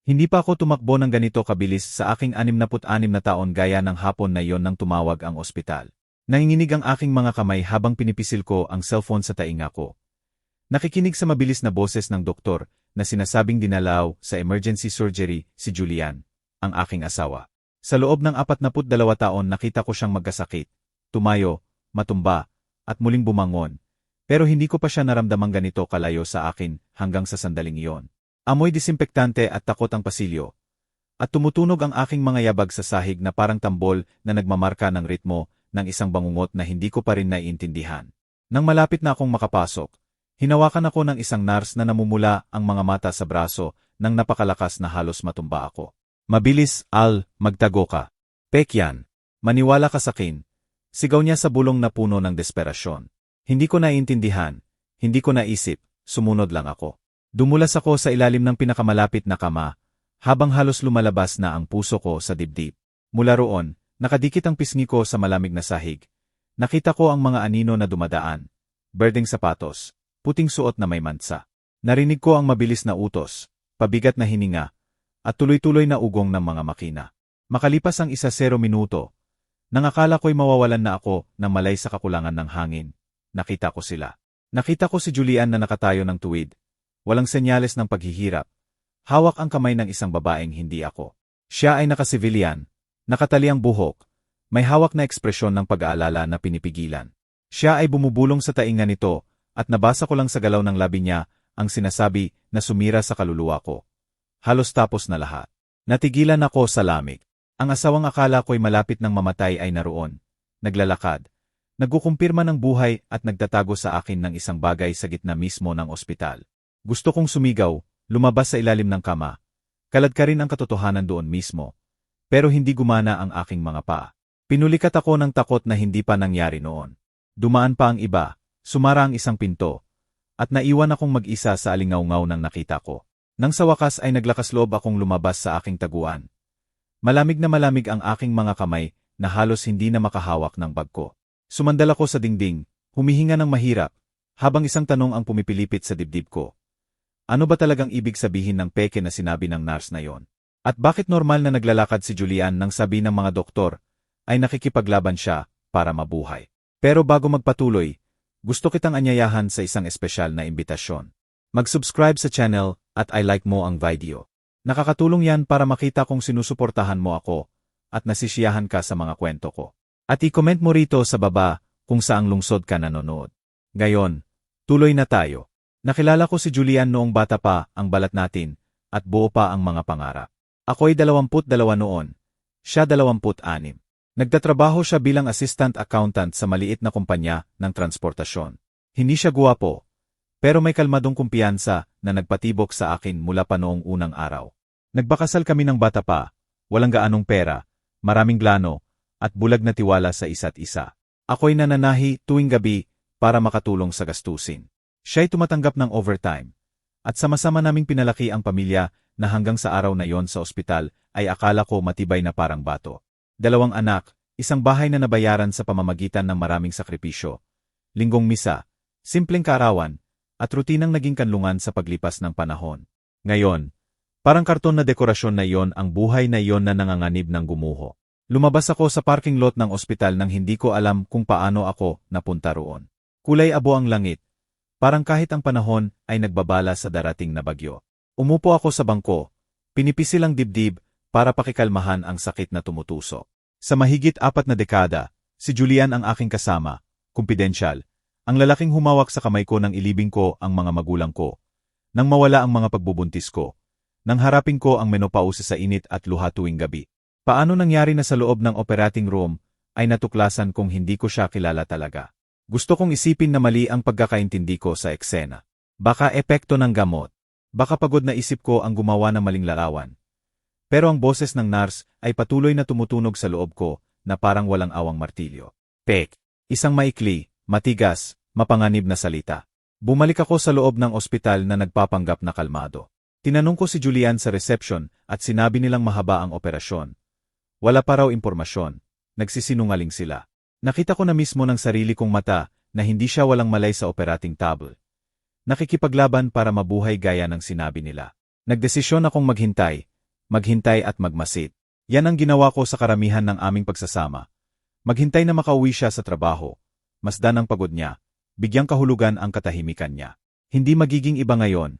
Hindi pa ako tumakbo ng ganito kabilis sa aking 66 na taon gaya ng hapon na iyon nang tumawag ang ospital. Nanginginig ang aking mga kamay habang pinipisil ko ang cellphone sa tainga ko. Nakikinig sa mabilis na boses ng doktor na sinasabing dinalaw sa emergency surgery si Julian, ang aking asawa. Sa loob ng 42 taon nakita ko siyang magkasakit, tumayo, matumba, at muling bumangon. Pero hindi ko pa siya naramdamang ganito kalayo sa akin hanggang sa sandaling iyon. Amoy disinfektante at takot ang pasilyo. At tumutunog ang aking mga yabag sa sahig na parang tambol na nagmamarka ng ritmo ng isang bangungot na hindi ko pa rin naiintindihan. Nang malapit na akong makapasok, hinawakan ako ng isang nurse na namumula ang mga mata sa braso nang napakalakas na halos matumba ako. Mabilis, Al, magtago ka. Pekyan, maniwala ka sa akin. Sigaw niya sa bulong na puno ng desperasyon. Hindi ko naiintindihan, hindi ko naisip, sumunod lang ako. Dumulas ako sa ilalim ng pinakamalapit na kama, habang halos lumalabas na ang puso ko sa dibdib. Mula roon, nakadikit ang pisngi ko sa malamig na sahig. Nakita ko ang mga anino na dumadaan, berdeng sapatos, puting suot na may mansa. Narinig ko ang mabilis na utos, pabigat na hininga, at tuloy-tuloy na ugong ng mga makina. Makalipas ang 1-0 minuto, nang akala ko'y mawawalan na ako ng malay sa kakulangan ng hangin, nakita ko sila. Nakita ko si Julian na nakatayo ng tuwid. Walang senyales ng paghihirap. Hawak ang kamay ng isang babaeng hindi ako. Siya ay nakasivilyan, nakatali ang buhok, may hawak na ekspresyon ng pag-aalala na pinipigilan. Siya ay bumubulong sa tainga nito, at nabasa ko lang sa galaw ng labi niya ang sinasabi na sumira sa kaluluwa ko. Halos tapos na lahat. Natigilan ako sa lamig. Ang asawang akala ko'y malapit ng mamatay ay naroon, naglalakad, nagkukumpirma ng buhay at nagtatago sa akin ng isang bagay sa gitna mismo ng ospital. Gusto kong sumigaw, lumabas sa ilalim ng kama. Kalad ka rin ang katotohanan doon mismo. Pero hindi gumana ang aking mga paa. Pinulikat ako ng takot na hindi pa nangyari noon. Dumaan pa ang iba, sumara ang isang pinto, at naiwan akong mag-isa sa alingaw-ngaw ng nakita ko. Nang sa wakas ay naglakas loob akong lumabas sa aking taguan. Malamig na malamig ang aking mga kamay na halos hindi na makahawak ng bag ko. Sumandal ako sa dingding, humihinga ng mahirap, habang isang tanong ang pumipilipit sa dibdib ko. Ano ba talagang ibig sabihin ng peke na sinabi ng nurse na yon? At bakit normal na naglalakad si Julian nang sabi ng mga doktor ay nakikipaglaban siya para mabuhay? Pero bago magpatuloy, gusto kitang anyayahan sa isang espesyal na imbitasyon. Mag-subscribe sa channel at i-like mo ang video. Nakakatulong yan para makita kung sinusuportahan mo ako at nasisiyahan ka sa mga kwento ko. At i-comment mo rito sa baba kung saang lungsod ka nanonood. Ngayon, tuloy na tayo. Nakilala ko si Julian noong bata pa ang balat natin at buo pa ang mga pangarap. Ako'y 22 noon, siya 26. Nagtatrabaho siya bilang assistant accountant sa maliit na kumpanya ng transportasyon. Hindi siya guwapo, pero may kalmadong kumpiyansa na nagpatibok sa akin mula pa noong unang araw. Nagbakasal kami ng bata pa, walang gaanong pera, maraming plano, at bulag na tiwala sa isa't isa. Ako'y nananahi tuwing gabi para makatulong sa gastusin. Siya'y tumatanggap ng overtime. At sama-sama naming pinalaki ang pamilya na hanggang sa araw na yon sa ospital ay akala ko matibay na parang bato. 2 anak, isang bahay na nabayaran sa pamamagitan ng maraming sakripisyo, linggong misa, simpleng kaarawan, at rutinang naging kanlungan sa paglipas ng panahon. Ngayon, parang karton na dekorasyon na iyon ang buhay na iyon na nanganganib ng gumuho. Lumabas ako sa parking lot ng ospital nang hindi ko alam kung paano ako napunta roon. Kulay abo ang langit. Parang kahit ang panahon ay nagbabala sa darating na bagyo. Umupo ako sa bangko, pinipisil ang dibdib para pakikalmahan ang sakit na tumutusok. Sa mahigit 4 na dekada, si Julian ang aking kasama, kumpidensyal, ang lalaking humawak sa kamay ko nang ilibing ko ang mga magulang ko, nang mawala ang mga pagbubuntis ko, nang harapin ko ang menopause sa init at luha tuwing gabi. Paano nangyari na sa loob ng operating room ay natuklasan kong hindi ko siya kilala talaga. Gusto kong isipin na mali ang pagkakaintindi ko sa eksena. Baka epekto ng gamot. Baka pagod na isip ko ang gumawa ng maling larawan. Pero ang boses ng nurse ay patuloy na tumutunog sa loob ko na parang walang awang martilyo. Pek. Isang maikli, matigas, mapanganib na salita. Bumalik ako sa loob ng ospital na nagpapanggap na kalmado. Tinanong ko si Julian sa reception at sinabi nilang mahaba ang operasyon. Wala pa raw impormasyon. Nagsisinungaling sila. Nakita ko na mismo ng sarili kong mata na hindi siya walang malay sa operating table. Nakikipaglaban para mabuhay gaya ng sinabi nila. Nagdesisyon akong maghintay, maghintay at magmasid. Yan ang ginawa ko sa karamihan ng aming pagsasama. Maghintay na makauwi siya sa trabaho. Masdan ang pagod niya. Bigyang kahulugan ang katahimikan niya. Hindi magiging iba ngayon.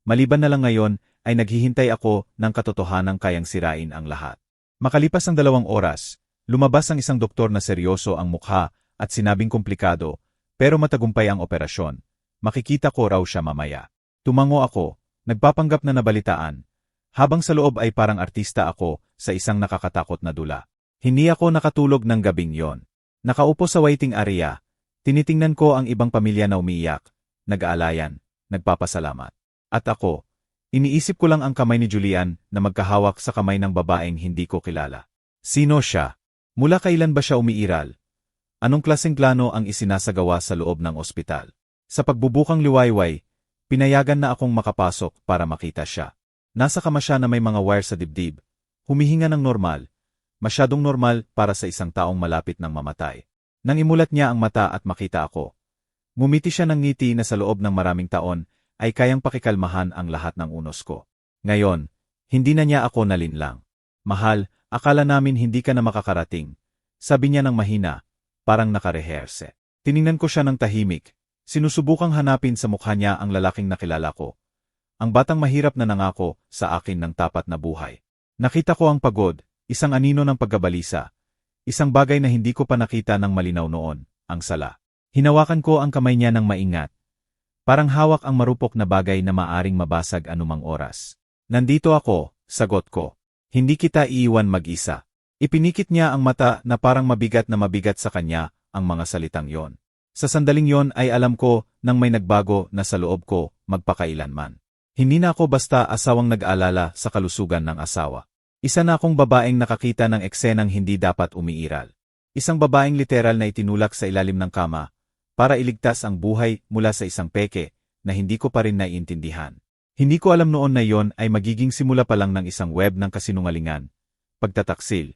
Maliban na lang ngayon ay naghihintay ako ng katotohanang kayang sirain ang lahat. Makalipas ang 2 oras, lumabas ang isang doktor na seryoso ang mukha at sinabing komplikado, pero matagumpay ang operasyon. Makikita ko raw siya mamaya. Tumango ako, nagpapanggap na nabalitaan. Habang sa loob ay parang artista ako sa isang nakakatakot na dula. Hindi ako nakatulog ng gabing yon. Nakaupo sa waiting area, tinitingnan ko ang ibang pamilya na umiiyak, nag-aalayan, nagpapasalamat. At ako, iniisip ko lang ang kamay ni Julian na magkahawak sa kamay ng babaeng hindi ko kilala. Sino siya? Mula kailan ba siya umiiral? Anong klaseng plano ang isinasagawa sa loob ng ospital? Sa pagbubukang liwayway, pinayagan na akong makapasok para makita siya. Nasa kama siya na may mga wire sa dibdib, humihinga ng normal, masyadong normal para sa isang taong malapit ng mamatay. Nang imulat niya ang mata at makita ako, ngumiti siya ng ngiti na sa loob ng maraming taon ay kayang pakikalmahan ang lahat ng unos ko. Ngayon, hindi na niya ako nalinlang. Mahal, akala namin hindi ka na makakarating. Sabi niya ng mahina, parang nakareherse. Tiningnan ko siya ng tahimik, sinusubukang hanapin sa mukha niya ang lalaking nakilala ko. Ang batang mahirap na nangako sa akin ng tapat na buhay. Nakita ko ang pagod, isang anino ng paggabalisa. Isang bagay na hindi ko pa nakita ng malinaw noon, ang sala. Hinawakan ko ang kamay niya ng maingat. Parang hawak ang marupok na bagay na maaring mabasag anumang oras. Nandito ako, sagot ko. Hindi kita iiwan mag-isa. Ipinikit niya ang mata na parang mabigat sa kanya ang mga salitang yon. Sa sandaling yon ay alam ko nang may nagbago na sa loob ko magpakailanman. Hindi na ako basta asawang nag-alala sa kalusugan ng asawa. Isa na akong babaeng nakakita ng eksenang hindi dapat umiiral. Isang babaeng literal na itinulak sa ilalim ng kama para iligtas ang buhay mula sa isang peke na hindi ko pa rin naiintindihan. Hindi ko alam noon na yon ay magiging simula pa lang ng isang web ng kasinungalingan, pagtataksil,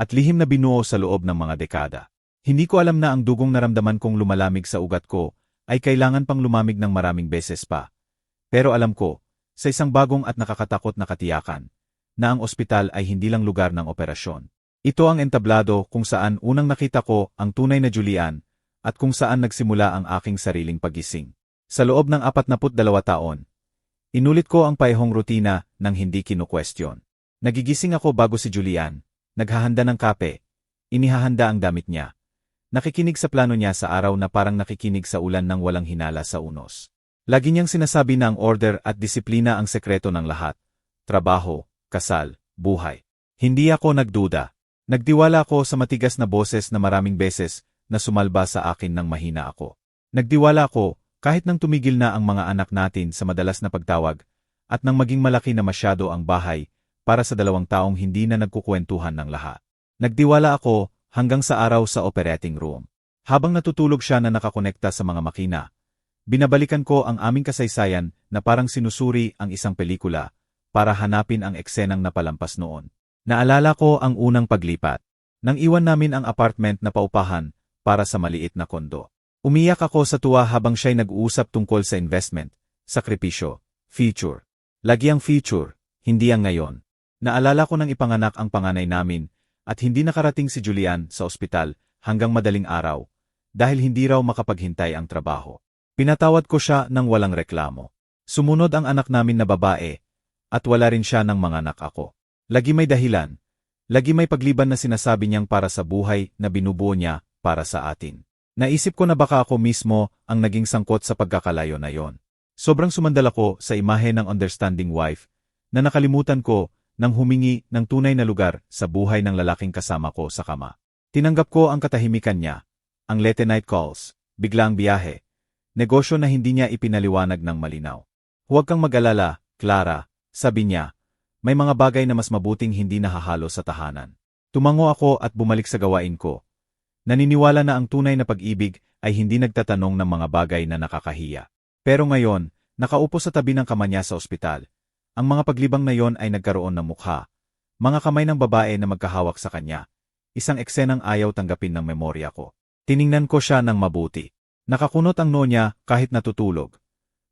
at lihim na binuo sa loob ng mga dekada. Hindi ko alam na ang dugong naramdaman kong lumalamig sa ugat ko ay kailangan pang lumamig ng maraming beses pa. Pero alam ko, sa isang bagong at nakakatakot na katiyakan, na ang ospital ay hindi lang lugar ng operasyon. Ito ang entablado kung saan unang nakita ko ang tunay na Julian at kung saan nagsimula ang aking sariling pagising. Sa loob ng 42 taon, inulit ko ang paehong rutina nang hindi kinukwestiyon. Nagigising ako bago si Julian, naghahanda ng kape, inihahanda ang damit niya. Nakikinig sa plano niya sa araw na parang nakikinig sa ulan ng walang hinala sa unos. Lagi niyang sinasabi na ang order at disiplina ang sekreto ng lahat. Trabaho, kasal, buhay. Hindi ako nagduda. Nagdiwala ako sa matigas na boses na maraming beses na sumalba sa akin nang mahina ako. Nagdiwala ako kahit nang tumigil na ang mga anak natin sa madalas na pagtawag at nang maging malaki na masyado ang bahay para sa 2 taong hindi na nagkukwentuhan ng lahat. Nagdiwala ako hanggang sa araw sa operating room. Habang natutulog siya na nakakonekta sa mga makina, binabalikan ko ang aming kasaysayan na parang sinusuri ang isang pelikula para hanapin ang eksenang napalampas noon. Naalala ko ang unang paglipat. Nang iwan namin ang apartment na paupahan para sa maliit na kondo. Umiyak ako sa tuwa habang siya'y nag-uusap tungkol sa investment, sakripisyo, future. Lagi ang future, hindi ang ngayon. Naalala ko nang ipanganak ang panganay namin at hindi nakarating si Julian sa ospital hanggang madaling araw dahil hindi raw makapaghintay ang trabaho. Pinatawad ko siya nang walang reklamo. Sumunod ang anak namin na babae at wala rin siya ng mga anak ako. Lagi may dahilan. Lagi may pagliban na sinasabi niyang para sa buhay na binubuo niya para sa atin. Naisip ko na baka ako mismo ang naging sangkot sa pagkakalayo na yon. Sobrang sumandal ako sa imahe ng understanding wife na nakalimutan ko nang humingi ng tunay na lugar sa buhay ng lalaking kasama ko sa kama. Tinanggap ko ang katahimikan niya, ang late night calls, biglang biyahe, negosyo na hindi niya ipinaliwanag ng malinaw. Huwag kang mag-alala, Clara, sabi niya. May mga bagay na mas mabuting hindi nahahalo sa tahanan. Tumango ako at bumalik sa gawain ko. Naniniwala na ang tunay na pag-ibig ay hindi nagtatanong ng mga bagay na nakakahiya. Pero ngayon, nakaupo sa tabi ng kama niya sa ospital. Ang mga paglibang na yon ay nagkaroon ng mukha. Mga kamay ng babae na magkahawak sa kanya. Isang eksenang ayaw tanggapin ng memorya ko. Tiningnan ko siya ng mabuti. Nakakunot ang noo niya kahit natutulog.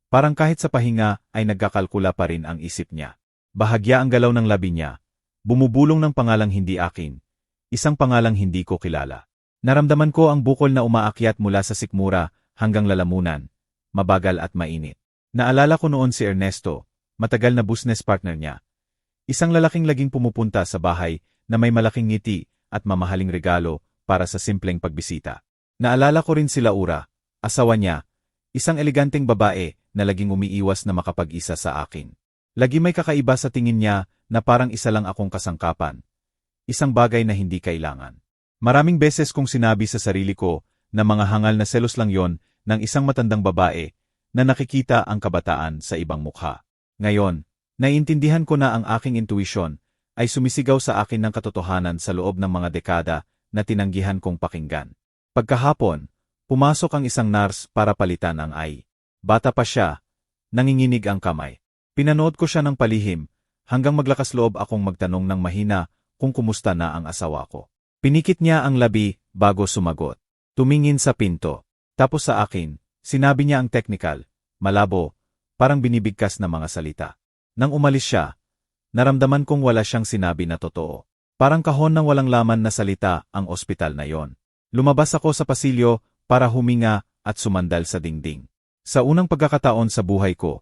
Parang kahit sa pahinga ay nagkakalkula pa rin ang isip niya. Bahagya ang galaw ng labi niya. Bumubulong ng pangalang hindi akin. Isang pangalang hindi ko kilala. Naramdaman ko ang bukol na umaakyat mula sa sikmura hanggang lalamunan. Mabagal at mainit. Naalala ko noon si Ernesto, matagal na business partner niya. Isang lalaking laging pumupunta sa bahay na may malaking ngiti at mamahaling regalo para sa simpleng pagbisita. Naalala ko rin si Laura, asawa niya, isang eleganteng babae na laging umiiwas na makapag-isa sa akin. Lagi may kakaiba sa tingin niya na parang isa lang akong kasangkapan. Isang bagay na hindi kailangan. Maraming beses kong sinabi sa sarili ko na mga hangal na selos lang yon ng isang matandang babae na nakikita ang kabataan sa ibang mukha. Ngayon, naiintindihan ko na ang aking intuition ay sumisigaw sa akin ng katotohanan sa loob ng mga dekada na tinanggihan kong pakinggan. Pagkahapon, pumasok ang isang nurse para palitan ang eye. Bata pa siya, nanginginig ang kamay. Pinanood ko siya ng palihim, hanggang maglakas loob akong magtanong ng mahina kung kumusta na ang asawa ko. Pinikit niya ang labi bago sumagot. Tumingin sa pinto. Tapos sa akin, sinabi niya ang technical, malabo, parang binibigkas na mga salita. Nang umalis siya, naramdaman kong wala siyang sinabi na totoo. Parang kahon ng walang laman na salita ang ospital na yon. Lumabas ako sa pasilyo para huminga at sumandal sa dingding. Sa unang pagkakataon sa buhay ko,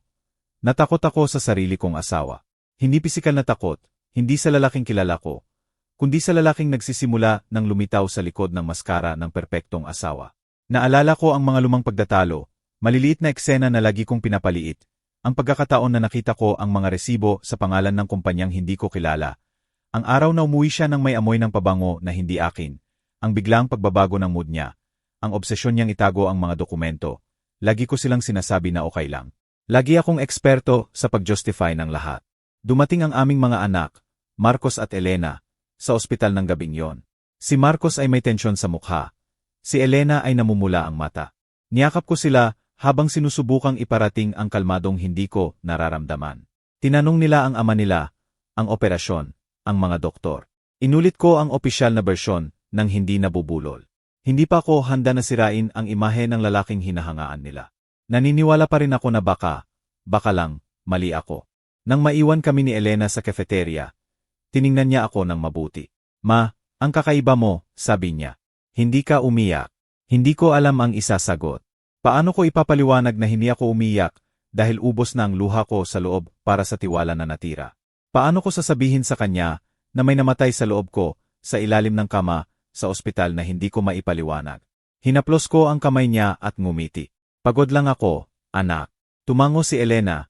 natakot ako sa sarili kong asawa. Hindi pisikal na takot, hindi sa lalaking kilala ko, kundi sa lalaking nagsisimula ng lumitaw sa likod ng maskara ng perpektong asawa. Naalala ko ang mga lumang pagdatalo, maliliit na eksena na lagi kong pinapaliit, ang pagkakataon na nakita ko ang mga resibo sa pangalan ng kumpanyang hindi ko kilala, ang araw na umuwi siya ng may amoy ng pabango na hindi akin, ang biglang pagbabago ng mood niya, ang obsesyon niyang itago ang mga dokumento, lagi ko silang sinasabi na okay lang. Lagi akong eksperto sa pag-justify ng lahat. Dumating ang aming mga anak, Marcos at Elena, sa ospital ng gabing yon. Si Marcos ay may tensyon sa mukha. Si Elena ay namumula ang mata. Niyakap ko sila habang sinusubukang iparating ang kalmadong hindi ko nararamdaman. Tinanong nila ang ama nila, ang operasyon, ang mga doktor. Inulit ko ang opisyal na bersyon ng hindi nabubulol. Hindi pa ako handa na sirain ang imahe ng lalaking hinahangaan nila. Naniniwala pa rin ako na baka lang, mali ako. Nang maiwan kami ni Elena sa cafeteria, tiningnan niya ako ng mabuti. Ma, ang kakaiba mo, sabi niya. Hindi ka umiyak. Hindi ko alam ang isasagot. Paano ko ipapaliwanag na hindi ako umiyak dahil ubos na ang luha ko sa loob para sa tiwala na natira? Paano ko sasabihin sa kanya na may namatay sa loob ko, sa ilalim ng kama, sa ospital na hindi ko maipaliwanag? Hinaplos ko ang kamay niya at ngumiti. Pagod lang ako, anak. Tumango si Elena,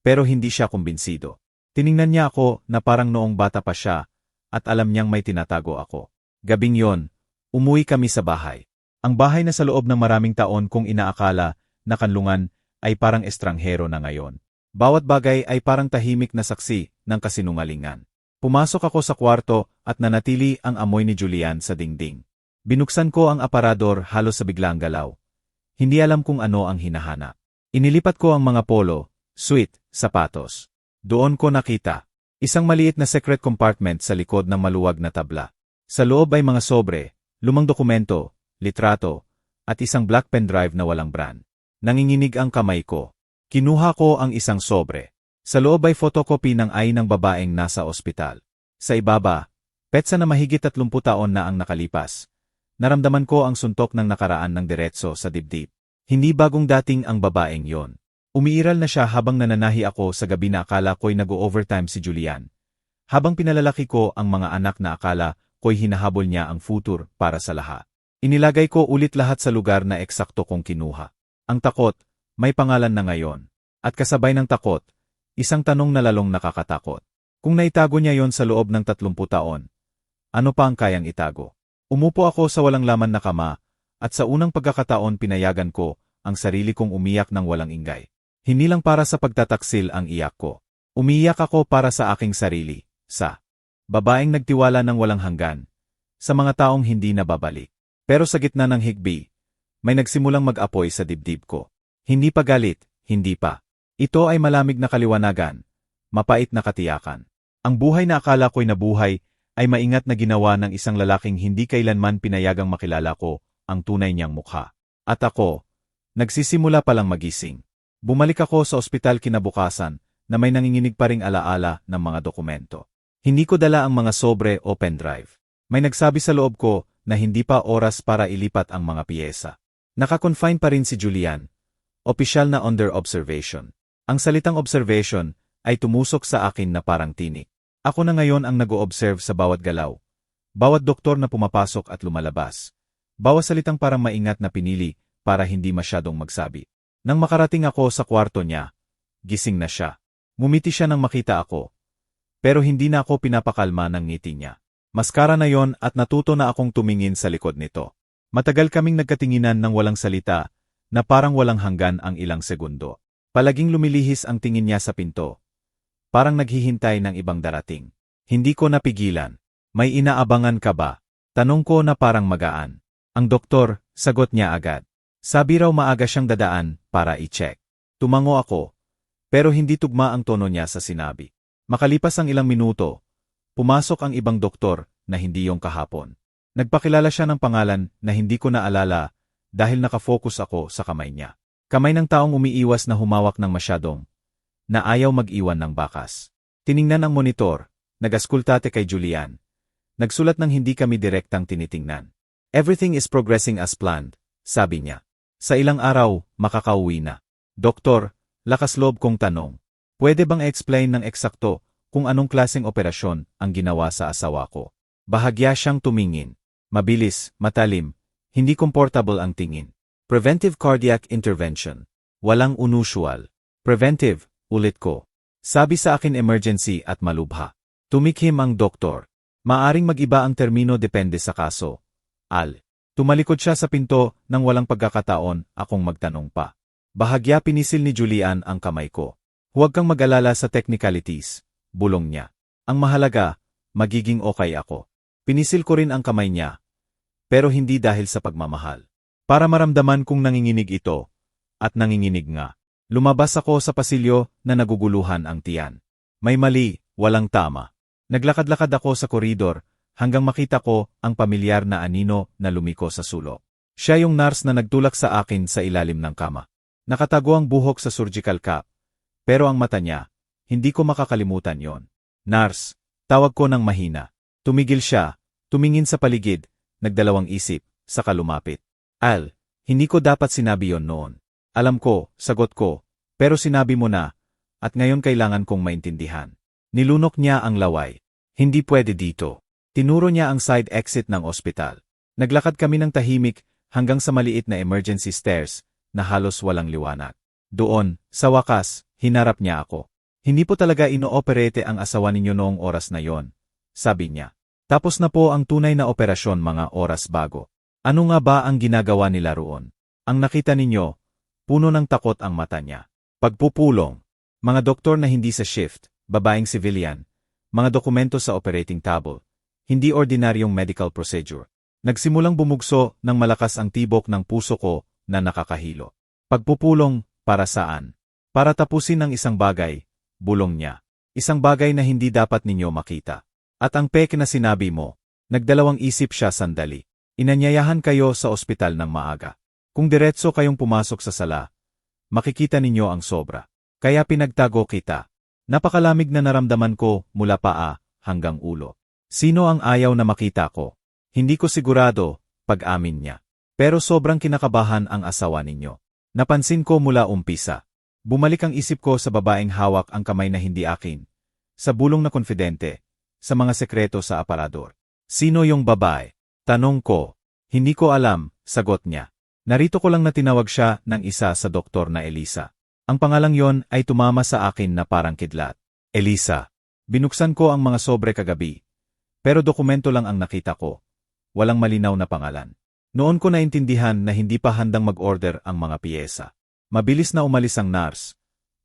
pero hindi siya kumbinsido. Tiningnan niya ako na parang noong bata pa siya, at alam niyang may tinatago ako. Gabing yon, umuwi kami sa bahay. Ang bahay na sa loob ng maraming taon kong inaakala na kanlungan ay parang estranghero na ngayon. Bawat bagay ay parang tahimik na saksi ng kasinungalingan. Pumasok ako sa kwarto at nanatili ang amoy ni Julian sa dingding. Binuksan ko ang aparador halos sa biglang galaw. Hindi alam kung ano ang hinahanap. Inilipat ko ang mga polo, suit, sapatos. Doon ko nakita isang maliit na secret compartment sa likod ng maluwag na tabla. Sa loob ay mga sobre, lumang dokumento, litrato, at isang black pen drive na walang brand. Nanginginig ang kamay ko. Kinuha ko ang isang sobre. Sa loob ay photocopy ng eye ng babaeng nasa ospital. Sa ibaba, petsa na mahigit 30 taon na ang nakalipas. Naramdaman ko ang suntok ng nakaraan ng diretso sa dibdib. Hindi bagong dating ang babaeng yon. Umiiral na siya habang nananahi ako sa gabi na akala ko'y nag-overtime si Julian. Habang pinalalaki ko ang mga anak na akala ko'y hinahabol niya ang futur para sa lahat. Inilagay ko ulit lahat sa lugar na eksakto kong kinuha. Ang takot, may pangalan na ngayon. At kasabay ng takot, isang tanong na lalong nakakatakot. Kung naitago niya yon sa loob ng 30 taon, ano pa ang kayang itago? Umupo ako sa walang laman na kama, at sa unang pagkakataon pinayagan ko ang sarili kong umiyak ng walang ingay. Hindi lang para sa pagtataksil ang iyak ko. Umiyak ako para sa aking sarili, sa babaeng nagtiwala ng walang hanggan, sa mga taong hindi nababalik. Pero sa gitna ng higbi, may nagsimulang mag-apoy sa dibdib ko. Hindi pa galit, hindi pa. Ito ay malamig na kaliwanagan, mapait na katiyakan. Ang buhay na akala ko'y nabuhay, ay maingat na ginawa ng isang lalaking hindi kailanman pinayagang makilala ko ang tunay niyang mukha. At ako, nagsisimula palang magising. Bumalik ako sa ospital kinabukasan, na may nanginginig pa ring alaala ng mga dokumento. Hindi ko dala ang mga sobre o pendrive. May nagsabi sa loob ko na hindi pa oras para ilipat ang mga piyesa. Nakakonfine pa rin si Julian. Opisyal na under observation. Ang salitang observation ay tumusok sa akin na parang tinik. Ako na ngayon ang nag-o-observe sa bawat galaw. Bawat doktor na pumapasok at lumalabas. Bawat salitang parang maingat na pinili para hindi masyadong magsabi. Nang makarating ako sa kwarto niya, gising na siya. Ngumiti siya nang makita ako. Pero hindi na ako pinapakalma ng ngiti niya. Maskara na yon at natuto na akong tumingin sa likod nito. Matagal kaming nagkatinginan ng walang salita na parang walang hanggan ang ilang segundo. Palaging lumilihis ang tingin niya sa pinto. Parang naghihintay ng ibang darating. Hindi ko napigilan. May inaabangan ka ba? Tanong ko na parang magaan. Ang doktor, sagot niya agad. Sabi raw maaga siyang dadaan para i-check. Tumango ako. Pero hindi tugma ang tono niya sa sinabi. Makalipas ang ilang minuto, pumasok ang ibang doktor na hindi yung kahapon. Nagpakilala siya ng pangalan na hindi ko naalala dahil nakafocus ako sa kamay niya. Kamay ng taong umiiwas na humawak ng masyadong na ayaw mag-iwan ng bakas. Tiningnan ang monitor, nag-askultate kay Julian. Nagsulat ng hindi kami direktang tinitingnan. Everything is progressing as planned, sabi niya. Sa ilang araw, makakauwi na. Doktor, lakas loob kong tanong. Pwede bang explain ng eksakto kung anong klaseng operasyon ang ginawa sa asawa ko? Bahagya siyang tumingin. Mabilis, matalim, hindi comfortable ang tingin. Preventive cardiac intervention. Walang unusual. Preventive, ulit ko. Sabi sa akin emergency at malubha. Tumikhim ang doktor. Maaring mag-iba ang termino depende sa kaso. Tumalikod siya sa pinto nang walang pagkakataon akong magtanong pa. Bahagya pinisil ni Julian ang kamay ko. Huwag kang mag-alala sa technicalities, bulong niya. Ang mahalaga, magiging okay ako. Pinisil ko rin ang kamay niya. Pero hindi dahil sa pagmamahal. Para maramdaman kung nanginginig ito. At nanginginig nga. Lumabas ako sa pasilyo na naguguluhan ang tiyan. May mali, walang tama. Naglakad-lakad ako sa koridor. Hanggang makita ko ang pamilyar na anino na lumiko sa sulok. Siya yung nurse na nagtulak sa akin sa ilalim ng kama. Nakatago ang buhok sa surgical cap. Pero ang mata niya, hindi ko makakalimutan yon. Nurse, tawag ko ng mahina. Tumigil siya, tumingin sa paligid, nagdalawang isip, saka lumapit. Hindi ko dapat sinabi yon noon. Alam ko, sagot ko, pero sinabi mo na, at ngayon kailangan kong maintindihan. Nilunok niya ang laway. Hindi pwede dito. Tinuro niya ang side exit ng ospital. Naglakad kami ng tahimik hanggang sa maliit na emergency stairs na halos walang liwanag. Doon, sa wakas, hinarap niya ako. Hindi po talaga inooperate ang asawa ninyo noong oras na yon, sabi niya. Tapos na po ang tunay na operasyon mga oras bago. Ano nga ba ang ginagawa nila roon? Ang nakita ninyo, puno ng takot ang mata niya. Pagpupulong. Mga doktor na hindi sa shift, babaeng civilian, mga dokumento sa operating table. Hindi ordinaryong medical procedure. Nagsimulang bumugso ng malakas ang tibok ng puso ko na nakakahilo. Pagpupulong, para saan? Para tapusin ang isang bagay, bulong niya. Isang bagay na hindi dapat ninyo makita. At ang peke na sinabi mo, nagdalawang isip siya sandali. Inanyayahan kayo sa ospital ng maaga. Kung diretso kayong pumasok sa sala, makikita ninyo ang sobra. Kaya pinagtago kita. Napakalamig na naramdaman ko mula paa hanggang ulo. Sino ang ayaw na makita ko? Hindi ko sigurado, pag-amin niya. Pero sobrang kinakabahan ang asawa ninyo. Napansin ko mula umpisa. Bumalik ang isip ko sa babaeng hawak ang kamay na hindi akin. Sa bulong na konfidente. Sa mga sekreto sa aparador. Sino yung babae? Tanong ko. Hindi ko alam, sagot niya. Narito ko lang na tinawag siya ng isa sa doktor na Elisa. Ang pangalang yon ay tumama sa akin na parang kidlat. Elisa. Binuksan ko ang mga sobre kagabi. Pero dokumento lang ang nakita ko. Walang malinaw na pangalan. Noon ko naintindihan na hindi pa handang mag-order ang mga piyesa. Mabilis na umalis ang nurse.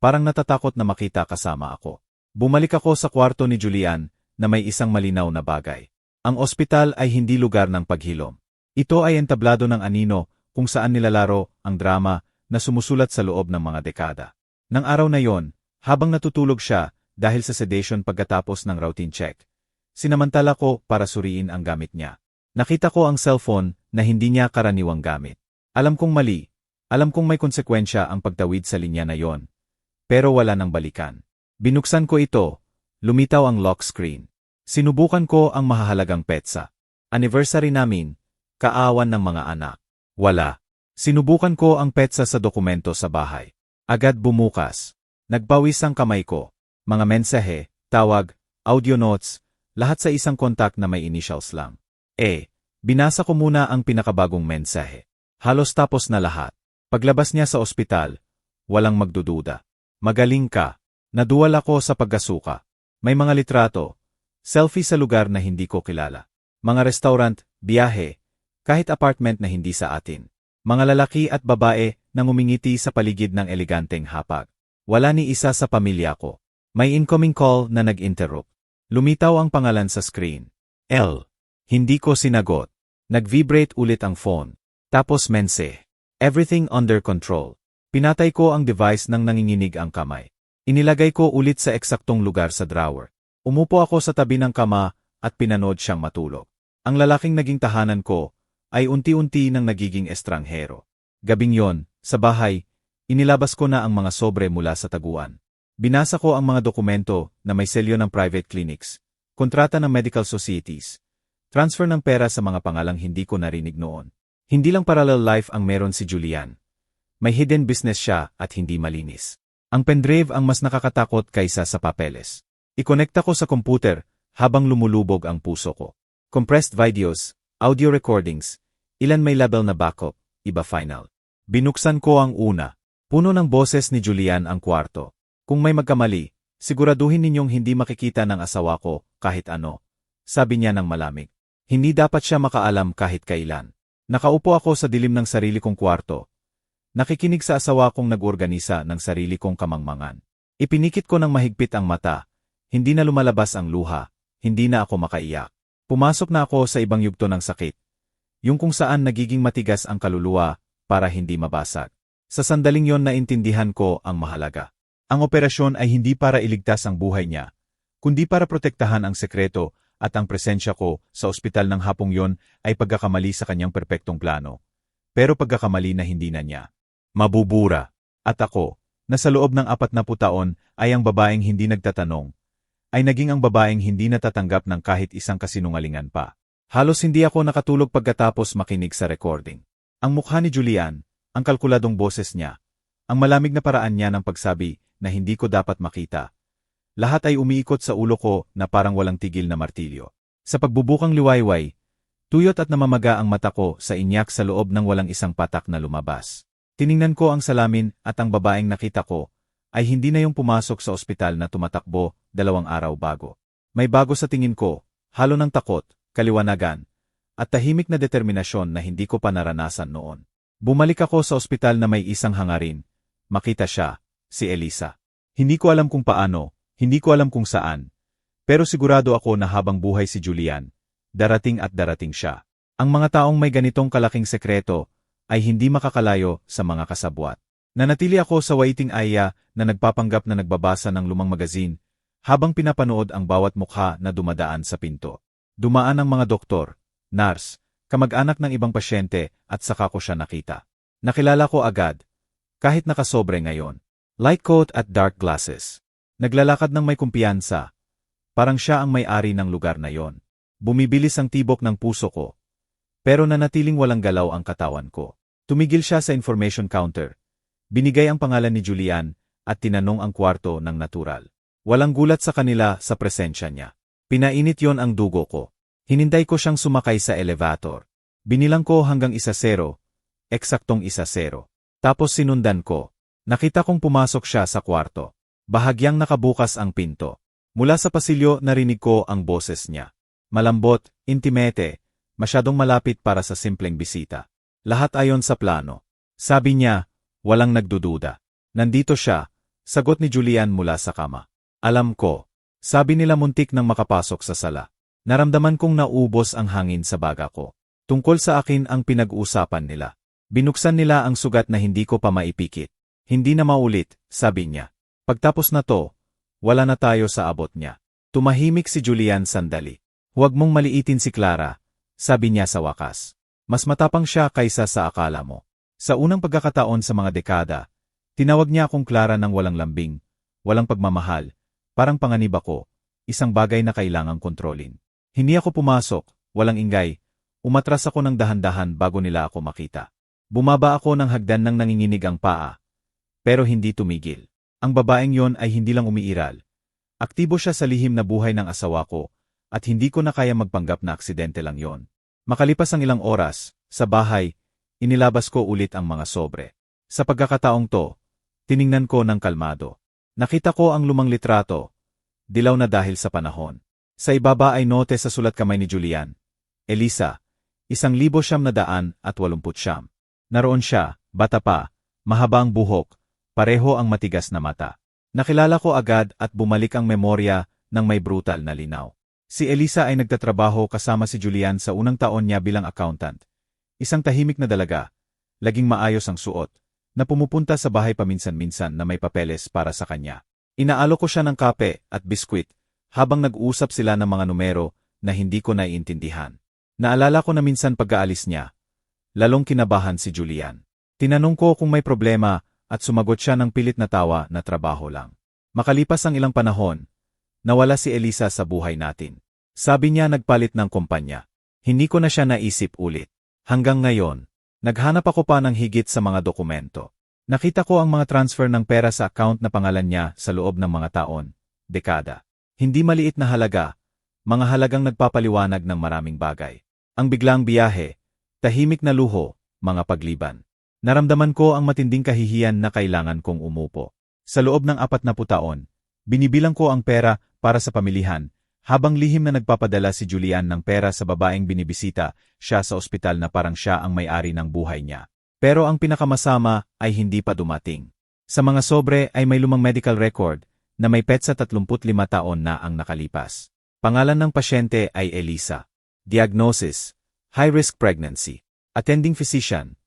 Parang natatakot na makita kasama ako. Bumalik ako sa kwarto ni Julian na may isang malinaw na bagay. Ang ospital ay hindi lugar ng paghilom. Ito ay entablado ng anino kung saan nilalaro ang drama na sumusulat sa loob ng mga dekada. Nang araw na yon, habang natutulog siya dahil sa sedation pagkatapos ng routine check, sinamantala ko para suriin ang gamit niya. Nakita ko ang cellphone na hindi niya karaniwang gamit. Alam kong mali. Alam kong may konsekwensya ang pagtawid sa linya na yon. Pero wala nang balikan. Binuksan ko ito. Lumitaw ang lock screen. Sinubukan ko ang mahahalagang petsa. Anniversary namin. Kaawan ng mga anak. Wala. Sinubukan ko ang petsa sa dokumento sa bahay. Agad bumukas. Nagpawis ang kamay ko. Mga mensahe, tawag, audio notes, lahat sa isang kontak na may initials lang. Binasa ko muna ang pinakabagong mensahe. Halos tapos na lahat. Paglabas niya sa ospital, walang magdududa. Magaling ka. Naduwal ako sa pagkasuka. May mga litrato, selfie sa lugar na hindi ko kilala. Mga restaurant, biyahe, kahit apartment na hindi sa atin. Mga lalaki at babae na ngumingiti sa paligid ng eleganteng hapag. Wala ni isa sa pamilya ko. May incoming call na nag-interrupt. Lumitaw ang pangalan sa screen. L. Hindi ko sinagot. Nag-vibrate ulit ang phone. Tapos mense. Everything under control. Pinatay ko ang device nang nanginginig ang kamay. Inilagay ko ulit sa eksaktong lugar sa drawer. Umupo ako sa tabi ng kama at pinanood siyang matulog. Ang lalaking naging tahanan ko ay unti-unti nang nagiging estranghero. Gabing yon, sa bahay, inilabas ko na ang mga sobre mula sa taguan. Binasa ko ang mga dokumento na may selyo ng private clinics, kontrata ng medical societies, transfer ng pera sa mga pangalang hindi ko narinig noon. Hindi lang parallel life ang meron si Julian. May hidden business siya at hindi malinis. Ang pendrive ang mas nakakatakot kaysa sa papeles. Ikonekta ko sa computer habang lumulubog ang puso ko. Compressed videos, audio recordings, ilan may label na backup, iba final. Binuksan ko ang una. Puno ng boses ni Julian ang kwarto. Kung may magkamali, siguraduhin ninyong hindi makikita ng asawa ko kahit ano. Sabi niya ng malamig. Hindi dapat siya makaalam kahit kailan. Nakaupo ako sa dilim ng sarili kong kwarto. Nakikinig sa asawa kong nag-organisa ng sarili kong kamangmangan. Ipinikit ko ng mahigpit ang mata. Hindi na lumalabas ang luha. Hindi na ako makaiyak. Pumasok na ako sa ibang yugto ng sakit. Yung kung saan nagiging matigas ang kaluluwa para hindi mabasag. Sa sandaling yon naintindihan ko ang mahalaga. Ang operasyon ay hindi para iligtas ang buhay niya, kundi para protektahan ang sekreto at ang presensya ko sa ospital ng hapong yon ay pagkakamali sa kanyang perpektong plano. Pero pagkakamali na hindi na niya mabubura. At ako, na sa loob ng 40 taon ay ang babaeng hindi nagtatanong, ay naging ang babaeng hindi natatanggap ng kahit isang kasinungalingan pa. Halos hindi ako nakatulog pagkatapos makinig sa recording. Ang mukha ni Julian, ang kalkuladong boses niya, ang malamig na paraan niya ng pagsabi na hindi ko dapat makita. Lahat ay umiikot sa ulo ko na parang walang tigil na martilyo. Sa pagbubukang liwayway, tuyot at namamaga ang mata ko sa inyak sa loob ng walang isang patak na lumabas. Tiningnan ko ang salamin at ang babaeng nakita ko ay hindi na yung pumasok sa ospital na tumatakbo 2 araw bago. May bago sa tingin ko, halo ng takot, kaliwanagan, at tahimik na determinasyon na hindi ko pa naranasan noon. Bumalik ako sa ospital na may isang hangarin. Makita siya, si Elisa. Hindi ko alam kung paano, hindi ko alam kung saan. Pero sigurado ako na habang buhay si Julian, darating at darating siya. Ang mga taong may ganitong kalaking sekreto ay hindi makakalayo sa mga kasabwat. Nanatili ako sa waiting area na nagpapanggap na nagbabasa ng lumang magazine habang pinapanood ang bawat mukha na dumadaan sa pinto. Dumaan ang mga doktor, nurse, kamag-anak ng ibang pasyente at saka ko siya nakita. Nakilala ko agad, kahit nakasobre ngayon. Light coat at dark glasses. Naglalakad ng may kumpiyansa. Parang siya ang may-ari ng lugar na yon. Bumibilis ang tibok ng puso ko. Pero nanatiling walang galaw ang katawan ko. Tumigil siya sa information counter. Binigay ang pangalan ni Julian at tinanong ang kwarto ng natural. Walang gulat sa kanila sa presensya niya. Pinainit yon ang dugo ko. Hinintay ko siyang sumakay sa elevator. Binilang ko hanggang 1-0, eksaktong 1-0. Tapos sinundan ko. Nakita kong pumasok siya sa kwarto. Bahagyang nakabukas ang pinto. Mula sa pasilyo narinig ko ang boses niya. Malambot, intimate, masyadong malapit para sa simpleng bisita. Lahat ayon sa plano. Sabi niya, walang nagdududa. Nandito siya, sagot ni Julian mula sa kama. Alam ko. Sabi nila muntik nang makapasok sa sala. Naramdaman kong naubos ang hangin sa baga ko. Tungkol sa akin ang pinag-uusapan nila. Binuksan nila ang sugat na hindi ko pa maipikit. Hindi na maulit, sabi niya. Pagtapos na to, wala na tayo sa abot niya. Tumahimik si Julian sandali. Huwag mong maliitin si Clara, sabi niya sa wakas. Mas matapang siya kaysa sa akala mo. Sa unang pagkakataon sa mga dekada, tinawag niya akong Clara ng walang lambing, walang pagmamahal, Parang panganib ako, isang bagay na kailangang kontrolin. Hindi ako pumasok, walang ingay, umatras ako ng dahan-dahan bago nila ako makita. Bumaba ako ng hagdan ng nanginginig ang paa, pero hindi tumigil. Ang babaeng yon ay hindi lang umiiral. Aktibo siya sa lihim na buhay ng asawa ko, at hindi ko na kaya magpanggap na aksidente lang yon. Makalipas ang ilang oras, sa bahay, inilabas ko ulit ang mga sobre. Sa pagkakataong to, tiningnan ko ng kalmado. Nakita ko ang lumang litrato, dilaw na dahil sa panahon. Sa ibaba ay note sa sulat kamay ni Julian. Elisa, 1989. Naroon siya, bata pa, mahaba ang buhok, pareho ang matigas na mata. Nakilala ko agad at bumalik ang memorya ng may brutal na linaw. Si Elisa ay nagtatrabaho kasama si Julian sa unang taon niya bilang accountant. Isang tahimik na dalaga, laging maayos ang suot, na pumupunta sa bahay paminsan-minsan na may papeles para sa kanya. Inaalo ko siya ng kape at biskwit habang nag-uusap sila ng mga numero na hindi ko naiintindihan. Naalala ko na minsan pag-aalis niya, lalong kinabahan si Julian. Tinanong ko kung may problema at sumagot siya ng pilit na tawa na trabaho lang. Makalipas ang ilang panahon, nawala si Elisa sa buhay natin. Sabi niya nagpalit ng kumpanya. Hindi ko na siya naisip ulit. Hanggang ngayon, naghanap ako pa ng higit sa mga dokumento. Nakita ko ang mga transfer ng pera sa account na pangalan niya sa loob ng mga taon, dekada. Hindi maliit na halaga, mga halagang nagpapaliwanag ng maraming bagay. Ang biglang biyahe, tahimik na luho, mga pagliban. Naramdaman ko ang matinding kahihiyan na kailangan kong umupo. Sa loob ng 40 taon, binibilang ko ang pera para sa pamilihan, habang lihim na nagpapadala si Julian ng pera sa babaeng binibisita siya sa ospital na parang siya ang may-ari ng buhay niya. Pero ang pinakamasama ay hindi pa dumating. Sa mga sobre ay may lumang medical record na may petsa 35 taon na ang nakalipas. Pangalan ng pasyente ay Elisa. Diagnosis, high-risk pregnancy. Attending physician.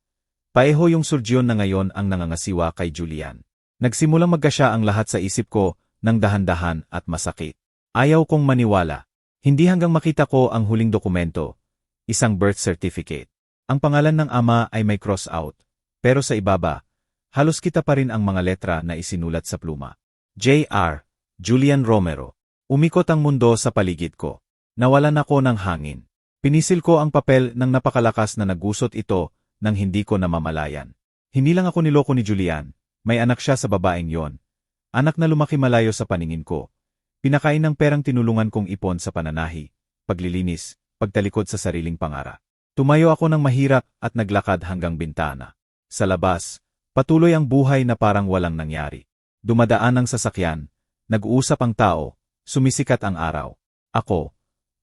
Paeho yung surgeon na ngayon ang nangangasiwa kay Julian. Nagsimulang magkasya ang lahat sa isip ko ng dahan-dahan at masakit. Ayaw kong maniwala. Hindi hanggang makita ko ang huling dokumento, isang birth certificate. Ang pangalan ng ama ay may cross out, pero sa ibaba, halos kita pa rin ang mga letra na isinulat sa pluma. J.R. Julian Romero. Umikot ang mundo sa paligid ko. Nawalan ako ng hangin. Pinisil ko ang papel ng napakalakas na nagusot ito nang hindi ko namamalayan. Hindi lang ako niloko ni Julian, may anak siya sa babaeng yon. Anak na lumaki malayo sa paningin ko. Pinakain ng perang tinulungan kong ipon sa pananahi, paglilinis, pagtalikod sa sariling pangarap. Tumayo ako ng mahirap at naglakad hanggang bintana. Sa labas, patuloy ang buhay na parang walang nangyari. Dumadaan ang sasakyan, nag-uusap ang tao, sumisikat ang araw. Ako,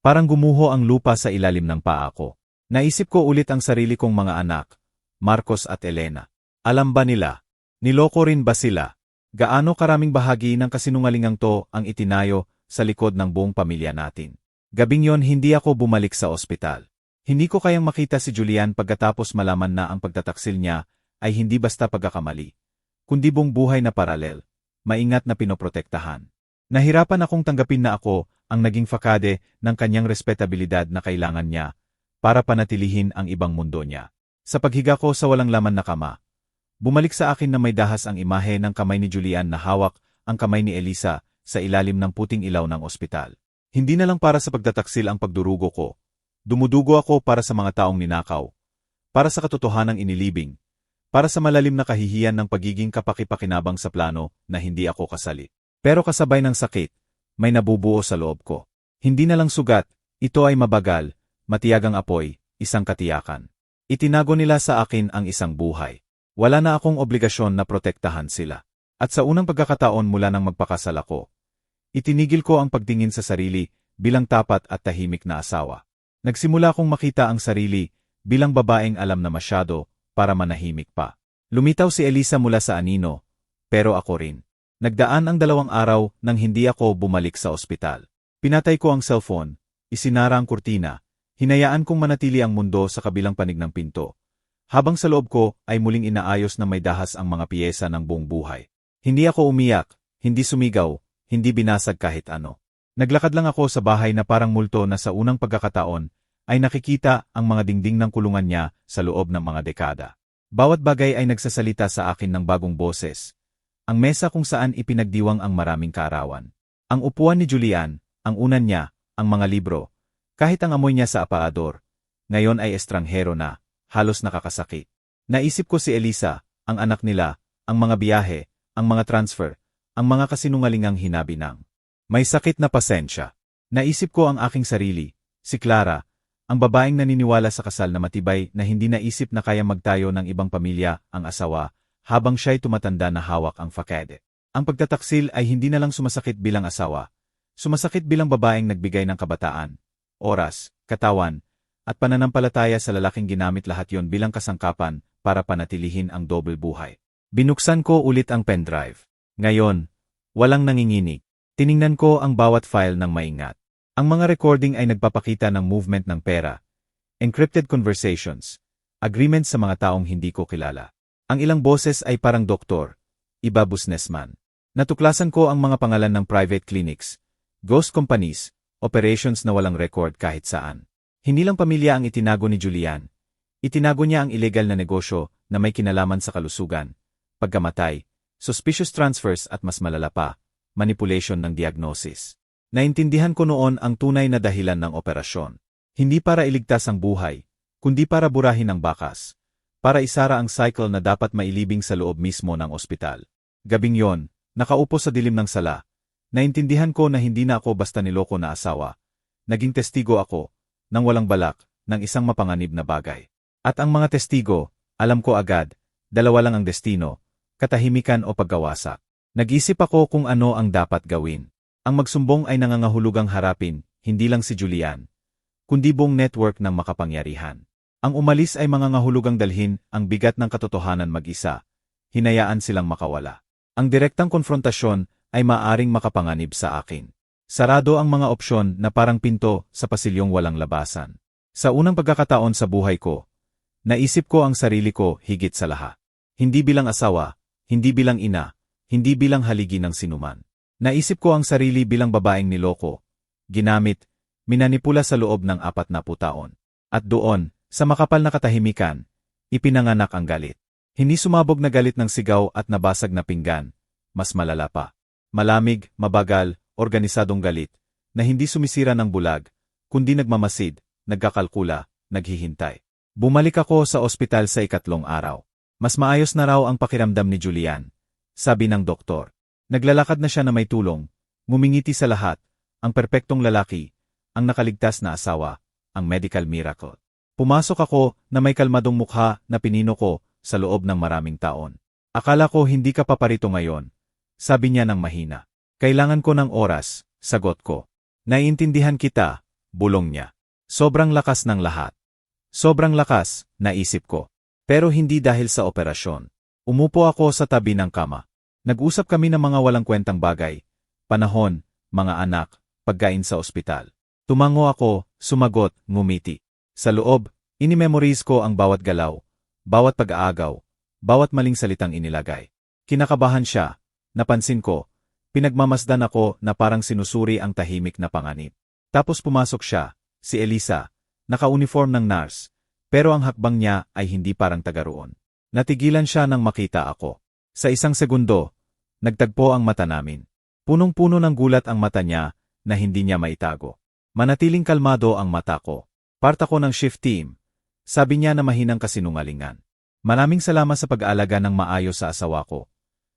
parang gumuho ang lupa sa ilalim ng paa ko. Naisip ko ulit ang sarili kong mga anak, Marcos at Elena. Alam ba nila? Niloko rin ba sila? Gaano karaming bahagi ng kasinungalingang to ang itinayo sa likod ng buong pamilya natin? Gabing yon hindi ako bumalik sa ospital. Hindi ko kayang makita si Julian pagkatapos malaman na ang pagtataksil niya ay hindi basta pagkakamali, kundi buong buhay na paralel, maingat na pinoprotektahan. Nahirapan akong tanggapin na ako ang naging fakade ng kanyang respetabilidad na kailangan niya para panatilihin ang ibang mundo niya. Sa paghiga ko sa walang laman na kama, bumalik sa akin na may dahas ang imahe ng kamay ni Julian na hawak ang kamay ni Elisa sa ilalim ng puting ilaw ng ospital. Hindi na lang para sa pagtataksil ang pagdurugo ko. Dumudugo ako para sa mga taong ninakaw, para sa katotohanang inilibing, para sa malalim na kahihiyan ng pagiging kapakipakinabang sa plano na hindi ako kasali. Pero kasabay ng sakit, may nabubuo sa loob ko. Hindi na lang sugat, ito ay mabagal, matiyagang apoy, isang katiyakan. Itinago nila sa akin ang isang buhay. Wala na akong obligasyon na protektahan sila. At sa unang pagkakataon mula nang magpakasal ako, itinigil ko ang pagtingin sa sarili bilang tapat at tahimik na asawa. Nagsimula akong makita ang sarili bilang babaeng alam na masyado para manahimik pa. Lumitaw si Elisa mula sa anino, pero ako rin. Nagdaan ang 2 araw nang hindi ako bumalik sa ospital. Pinatay ko ang cellphone, isinara ang kurtina, hinayaan kong manatili ang mundo sa kabilang panig ng pinto. Habang sa loob ko ay muling inaayos na may dahas ang mga piyesa ng buong buhay. Hindi ako umiyak, hindi sumigaw, hindi binasag kahit ano. Naglakad lang ako sa bahay na parang multo na sa unang pagkakataon ay nakikita ang mga dingding ng kulungan niya sa loob ng mga dekada. Bawat bagay ay nagsasalita sa akin ng bagong boses. Ang mesa kung saan ipinagdiwang ang maraming kaarawan. Ang upuan ni Julian, ang unan niya, ang mga libro, kahit ang amoy niya sa aparador, ngayon ay estranghero na, halos nakakasakit. Naisip ko si Elisa, ang anak nila, ang mga biyahe, ang mga transfer, ang mga kasinungalingang hinabinang. May sakit na pasensya. Naisip ko ang aking sarili, si Clara, ang babaeng naniniwala sa kasal na matibay na hindi naisip na kaya magtayo ng ibang pamilya, ang asawa, habang siya'y tumatanda na hawak ang fakede. Ang pagtataksil ay hindi na lang sumasakit bilang asawa, sumasakit bilang babaeng nagbigay ng kabataan, oras, katawan, at pananampalataya sa lalaking ginamit lahat yon bilang kasangkapan para panatilihin ang double buhay. Binuksan ko ulit ang pendrive. Ngayon, walang nanginginig. Tiningnan ko ang bawat file ng maingat. Ang mga recording ay nagpapakita ng movement ng pera, encrypted conversations, agreements sa mga taong hindi ko kilala. Ang ilang boses ay parang doktor, iba businessman. Natuklasan ko ang mga pangalan ng private clinics, ghost companies, operations na walang record kahit saan. Hindi lang pamilya ang itinago ni Julian. Itinago niya ang illegal na negosyo na may kinalaman sa kalusugan, pagkamatay, suspicious transfers at mas malala pa, manipulation ng diagnosis. Naintindihan ko noon ang tunay na dahilan ng operasyon. Hindi para iligtas ang buhay, kundi para burahin ang bakas. Para isara ang cycle na dapat mailibing sa loob mismo ng ospital. Gabing yon, nakaupo sa dilim ng sala, naintindihan ko na hindi na ako basta niloko na asawa. Naging testigo ako, nang walang balak, ng isang mapanganib na bagay. At ang mga testigo, alam ko agad, dalawa lang ang destino, katahimikan o paggawasak. Nag-isip ako kung ano ang dapat gawin. Ang magsumbong ay nangangahulugang harapin, hindi lang si Julian, kundi buong network ng makapangyarihan. Ang umalis ay mangangahulugang dalhin ang bigat ng katotohanan mag-isa, hinayaan silang makawala. Ang direktang konfrontasyon ay maaring makapanganib sa akin. Sarado ang mga opsyon na parang pinto sa pasilyong walang labasan. Sa unang pagkakataon sa buhay ko, naisip ko ang sarili ko higit sa lahat. Hindi bilang asawa, hindi bilang ina, hindi bilang haligi ng sinuman. Naisip ko ang sarili bilang babaeng niloko, ginamit, minanipula sa loob ng 40 taon. At doon, sa makapal na katahimikan, ipinanganak ang galit. Hindi sumabog na galit ng sigaw at nabasag na pinggan, mas malala pa. Malamig, mabagal, organisadong galit, na hindi sumisira ng bulag, kundi nagmamasid, nagkakalkula, naghihintay. Bumalik ako sa ospital sa ikatlong araw. Mas maayos na raw ang pakiramdam ni Julian, sabi ng doktor. Naglalakad na siya na may tulong, ngumingiti sa lahat, ang perpektong lalaki, ang nakaligtas na asawa, ang medical miracle. Pumasok ako na may kalmadong mukha na pinino ko sa loob ng maraming taon. Akala ko hindi ka paparito ngayon, sabi niya ng mahina. Kailangan ko ng oras, sagot ko. Naiintindihan kita, bulong niya. Sobrang lakas ng lahat. Sobrang lakas, naisip ko. Pero hindi dahil sa operasyon. Umupo ako sa tabi ng kama. Nag-usap kami ng mga walang kwentang bagay, panahon, mga anak, pagkain sa ospital. Tumango ako, sumagot, ngumiti. Sa loob, inimemorize ko ang bawat galaw, bawat pag-aagaw, bawat maling salitang inilagay. Kinakabahan siya, napansin ko, pinagmamasdan ako na parang sinusuri ang tahimik na panganib. Tapos pumasok siya, si Elisa, naka-uniform ng nurse, pero ang hakbang niya ay hindi parang taga roon. Natigilan siya nang makita ako. Sa isang segundo, nagtagpo ang mata namin. Punong-puno ng gulat ang mata niya na hindi niya maitago. Manatiling kalmado ang mata ko. Part ako ng shift team. Sabi niya na mahinang kasinungalingan. Maraming salamat sa pag-aalaga ng maayos sa asawa ko.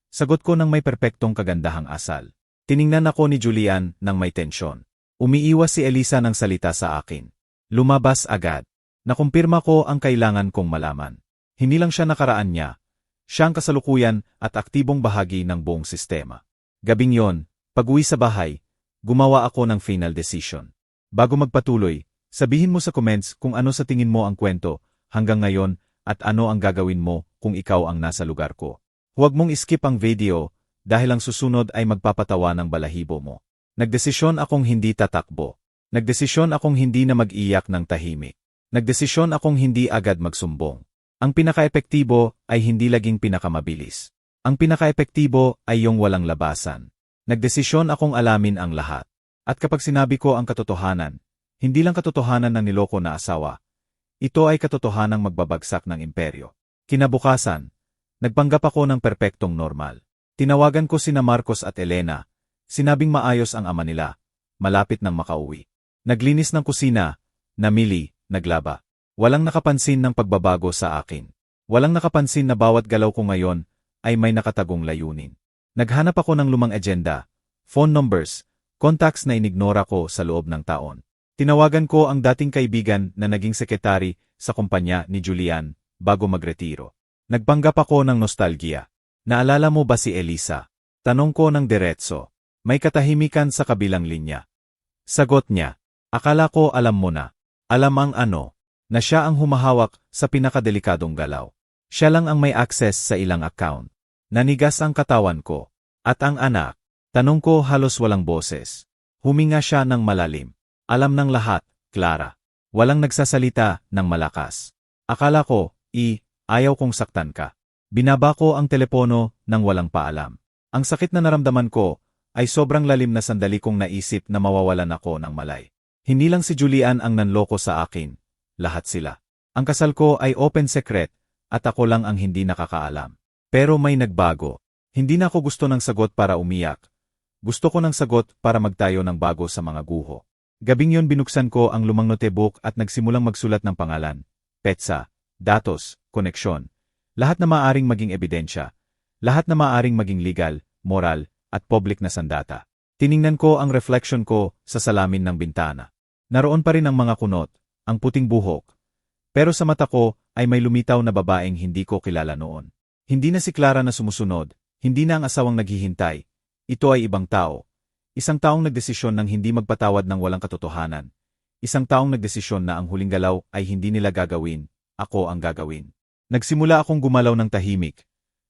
Sagot ko ng may perpektong kagandahang asal. Tiningnan ako ni Julian ng may tensyon. Umiiwas si Elisa ng salita sa akin. Lumabas agad. Nakumpirma ko ang kailangan kong malaman. Hindi lang siya nakaraan niya. Siya ang kasalukuyan at aktibong bahagi ng buong sistema. Gabing yon, pag-uwi sa bahay, gumawa ako ng final decision. Bago magpatuloy, sabihin mo sa comments kung ano sa tingin mo ang kwento hanggang ngayon at ano ang gagawin mo kung ikaw ang nasa lugar ko. Huwag mong skip ang video dahil ang susunod ay magpapatawa ng balahibo mo. Nagdesisyon akong hindi tatakbo. Nagdesisyon akong hindi na mag-iyak ng tahimik. Nagdesisyon akong hindi agad magsumbong. Ang pinakaepektibo ay hindi laging pinakamabilis. Ang pinakaepektibo ay yung walang labasan. Nagdesisyon akong alamin ang lahat. At kapag sinabi ko ang katotohanan, hindi lang katotohanan ng niloko na asawa. Ito ay katotohanang magbabagsak ng imperyo. Kinabukasan, nagpanggap ako ng perpektong normal. Tinawagan ko sina Marcos at Elena, Sinabing maayos ang ama nila. Malapit nang makauwi. Naglinis ng kusina, namili, naglaba. Walang nakapansin ng pagbabago sa akin. Walang nakapansin na bawat galaw ko ngayon ay may nakatagong layunin. Naghanap ako ng lumang agenda, phone numbers, contacts na inignora ko sa loob ng taon. Tinawagan ko ang dating kaibigan na naging sekretary sa kumpanya ni Julian bago magretiro. Nagpanggap ako ng nostalgia. Naalala mo ba si Elisa? Tanong ko ng diretso. May katahimikan sa kabilang linya. Sagot niya. Akala ko alam mo na. Alam ang ano, na siya ang humahawak sa pinakadelikadong galaw. Siya lang ang may access sa ilang account. Nanigas ang katawan ko. At ang anak? Tanong ko halos walang boses. Huminga siya ng malalim. Alam ng lahat, Clara. Walang nagsasalita ng malakas. Akala ko, ayaw kong saktan ka. Binaba ko ang telepono nang walang paalam. Ang sakit na naramdaman ko ay sobrang lalim na sandali kong naisip na mawawalan ako ng malay. Hindi lang si Julian ang nanloko sa akin, lahat sila. Ang kasal ko ay open secret at ako lang ang hindi nakakaalam. Pero may nagbago. Hindi na ako gusto ng sagot para umiyak. Gusto ko ng sagot para magtayo ng bago sa mga guho. Gabing yon binuksan ko ang lumang notebook at nagsimulang magsulat ng pangalan, petsa, datos, koneksyon. Lahat na maaring maging ebidensya. Lahat na maaring maging legal, moral, at public na sandata. Tiningnan ko ang reflection ko sa salamin ng bintana. Naroon pa rin ang mga kunot, ang puting buhok. Pero sa mata ko ay may lumitaw na babaeng hindi ko kilala noon. Hindi na si Clara na sumusunod, hindi na ang asawang naghihintay. Ito ay ibang tao. Isang taong nagdesisyon ng hindi magpatawad ng walang katotohanan. Isang taong nagdesisyon na ang huling galaw ay hindi nila gagawin, ako ang gagawin. Nagsimula akong gumalaw ng tahimik.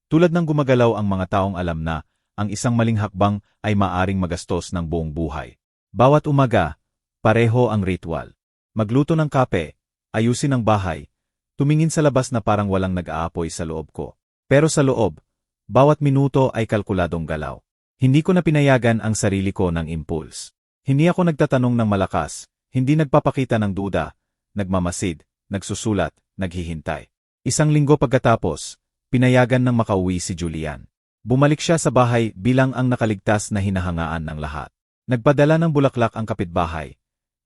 Tulad ng gumagalaw ang mga taong alam na ang isang maling hakbang ay maaring magastos ng buong buhay. Bawat umaga, pareho ang ritual. Magluto ng kape, ayusin ang bahay, tumingin sa labas na parang walang nag-aapoy sa loob ko. Pero sa loob, bawat minuto ay kalkuladong galaw. Hindi ko na pinayagan ang sarili ko ng impulse. Hindi ako nagtatanong ng malakas, hindi nagpapakita ng duda, nagmamasid, nagsusulat, naghihintay. Isang linggo pagkatapos, pinayagan ng makauwi si Julian. Bumalik siya sa bahay bilang ang nakaligtas na hinahangaan ng lahat. Nagpadala ng bulaklak ang kapitbahay.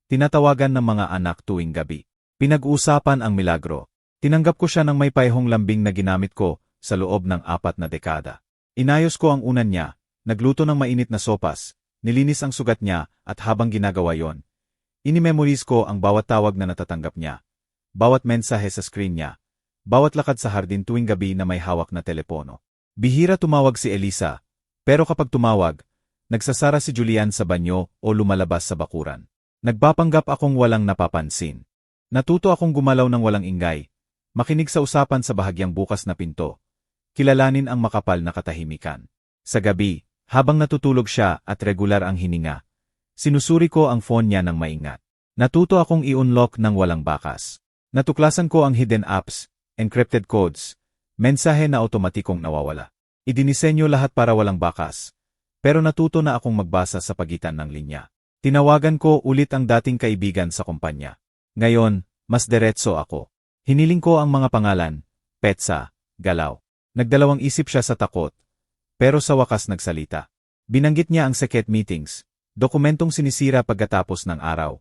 Tinatawagan ng mga anak tuwing gabi. Pinag-uusapan ang milagro. Tinanggap ko siya ng may payhong lambing na ginamit ko sa loob ng 4 na dekada. Inayos ko ang unan niya, nagluto ng mainit na sopas, nilinis ang sugat niya at habang ginagawa yon, inimemorize ko ang bawat tawag na natatanggap niya, bawat mensahe sa screen niya, bawat lakad sa hardin tuwing gabi na may hawak na telepono. Bihira tumawag si Elisa, pero kapag tumawag, nagsasara si Julian sa banyo o lumalabas sa bakuran. Nagpapanggap akong walang napapansin. Natuto akong gumalaw ng walang ingay, makinig sa usapan sa bahagyang bukas na pinto, kilalanin ang makapal na katahimikan. Sa gabi, habang natutulog siya at regular ang hininga, sinusuri ko ang phone niya ng maingat. Natuto akong i-unlock ng walang bakas. Natuklasan ko ang hidden apps, encrypted codes, mensahe na otomatikong nawawala. Idinisenyo lahat para walang bakas, pero natuto na akong magbasa sa pagitan ng linya. Tinawagan ko ulit ang dating kaibigan sa kumpanya. Ngayon, mas diretso ako. Hiniling ko ang mga pangalan, petsa, galaw. Nagdalawang isip siya sa takot, pero sa wakas nagsalita. Binanggit niya ang secret meetings, dokumentong sinisira pagkatapos ng araw,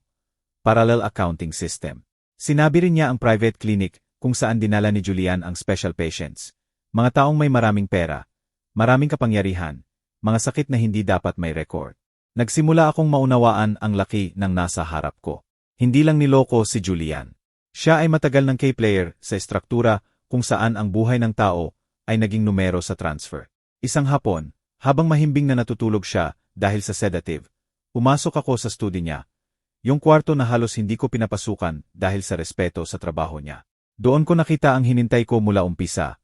parallel accounting system. Sinabi rin niya ang private clinic kung saan dinala ni Julian ang special patients, mga taong may maraming pera, maraming kapangyarihan, mga sakit na hindi dapat may record. Nagsimula akong maunawaan ang laki ng nasa harap ko. Hindi lang niloko si Julian. Siya ay matagal ng K-player sa estruktura kung saan ang buhay ng tao ay naging numero sa transfer. Isang hapon, habang mahimbing na natutulog siya dahil sa sedative, pumasok ako sa studio niya. Yung kwarto na halos hindi ko pinapasukan dahil sa respeto sa trabaho niya. Doon ko nakita ang hinintay ko mula umpisa,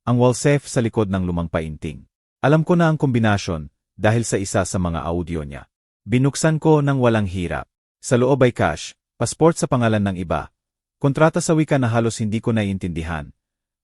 ang wall safe sa likod ng lumang painting. Alam ko na ang kombinasyon dahil sa isa sa mga audio niya. Binuksan ko ng walang hirap. Sa loob ay cash, passport sa pangalan ng iba, kontrata sa wika na halos hindi ko naiintindihan,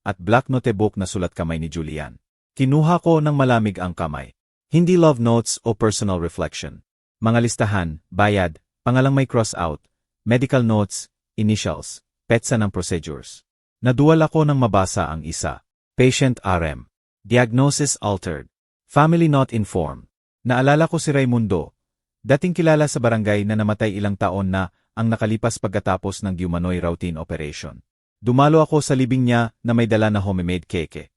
at black notebook na sulat kamay ni Julian. Kinuha ko ng malamig ang kamay. Hindi love notes o personal reflection. Mga listahan, bayad, pangalang may cross-out, medical notes, initials, petsa ng procedures. Naduwal ako nang mabasa ang isa. Patient RM. Diagnosis altered. Family not informed. Naalala ko si Raimundo, dating kilala sa barangay na namatay ilang taon na ang nakalipas pagkatapos ng Gyumanoy routine operation. Dumalo ako sa libing niya na may dala na homemade keke.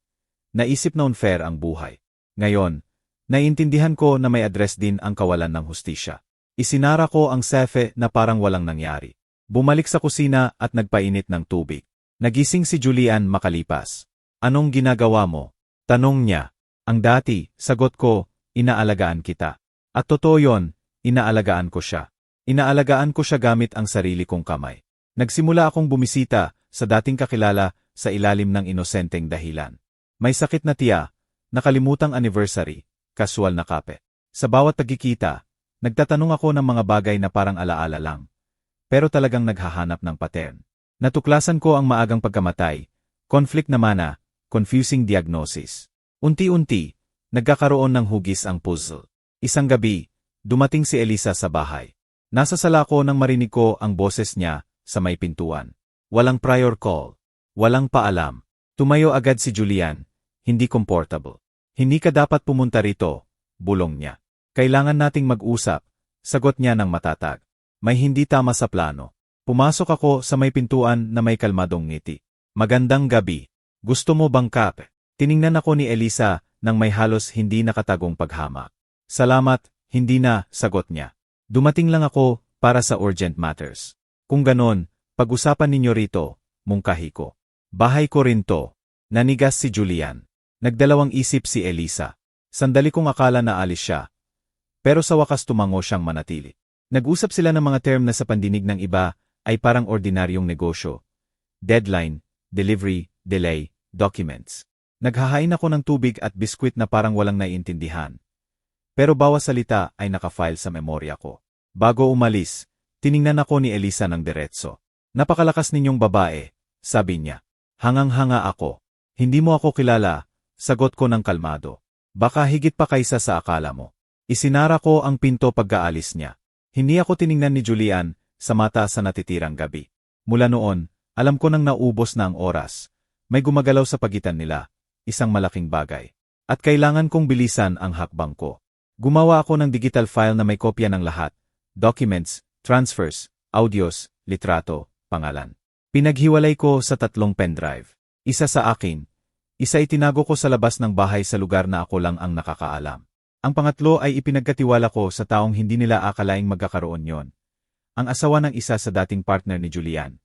Naisip na unfair ang buhay. Ngayon, naiintindihan ko na may address din ang kawalan ng hustisya. Isinara ko ang sefe na parang walang nangyari. Bumalik sa kusina at nagpainit ng tubig. Nagising si Julian makalipas. Anong ginagawa mo? Tanong niya. Ang dati, sagot ko, inaalagaan kita. At totoo yon, inaalagaan ko siya. Inaalagaan ko siya gamit ang sarili kong kamay. Nagsimula akong bumisita sa dating kakilala sa ilalim ng inosenteng dahilan. May sakit na tiya, nakalimutang anniversary, casual na kape. Sa bawat pagkikita, nagtatanong ako ng mga bagay na parang alaala lang. Pero talagang naghahanap ng pattern. Natuklasan ko ang maagang pagkamatay, conflict na mana, confusing diagnosis. Unti-unti, nagkakaroon ng hugis ang puzzle. Isang gabi, dumating si Elisa sa bahay. Nasa sala ko nang marinig ko ang boses niya sa may pintuan. Walang prior call. Walang paalam. Tumayo agad si Julian, hindi comfortable. Hindi ka dapat pumunta rito, bulong niya. Kailangan nating mag-usap, sagot niya ng matatag. May hindi tama sa plano. Pumasok ako sa may pintuan na may kalmadong ngiti. Magandang gabi. Gusto mo bang kape? Tiningnan ako ni Elisa nang may halos hindi nakatagong paghamak. Salamat, hindi na, sagot niya. Dumating lang ako para sa urgent matters. Kung ganon, pag-usapan ninyo rito, mungkahi ko. Bahay ko rin to. Nanigas si Julian. Nagdalawang isip si Elisa. Sandali kong akala na alis siya. Pero sa wakas tumango siyang manatili. Nag-usap sila ng mga term na sa pandinig ng iba ay parang ordinaryong negosyo. Deadline, delivery, delay, documents. Naghahain ako ng tubig at biskwit na parang walang naiintindihan. Pero bawat salita ay nakafile sa memorya ko. Bago umalis, tiningnan ako ni Elisa ng diretso. Napakalakas ninyong babae, sabi niya. Hangang-hanga ako. Hindi mo ako kilala, sagot ko ng kalmado. Baka higit pa kaysa sa akala mo. Isinara ko ang pinto pagkaalis niya. Hindi ako tiningnan ni Julian sa mata sa natitirang gabi. Mula noon, alam ko nang naubos na ang oras. May gumagalaw sa pagitan nila. Isang malaking bagay. At kailangan kong bilisan ang hakbang ko. Gumawa ako ng digital file na may kopya ng lahat. Documents, transfers, audios, litrato, pangalan. Pinaghiwalay ko sa 3 pendrive. Isa sa akin. Isa itinago ko sa labas ng bahay sa lugar na ako lang ang nakakaalam. Ang pangatlo ay ipinagkatiwala ko sa taong hindi nila akalaing magkakaroon yon. Ang asawa ng isa sa dating partner ni Julian.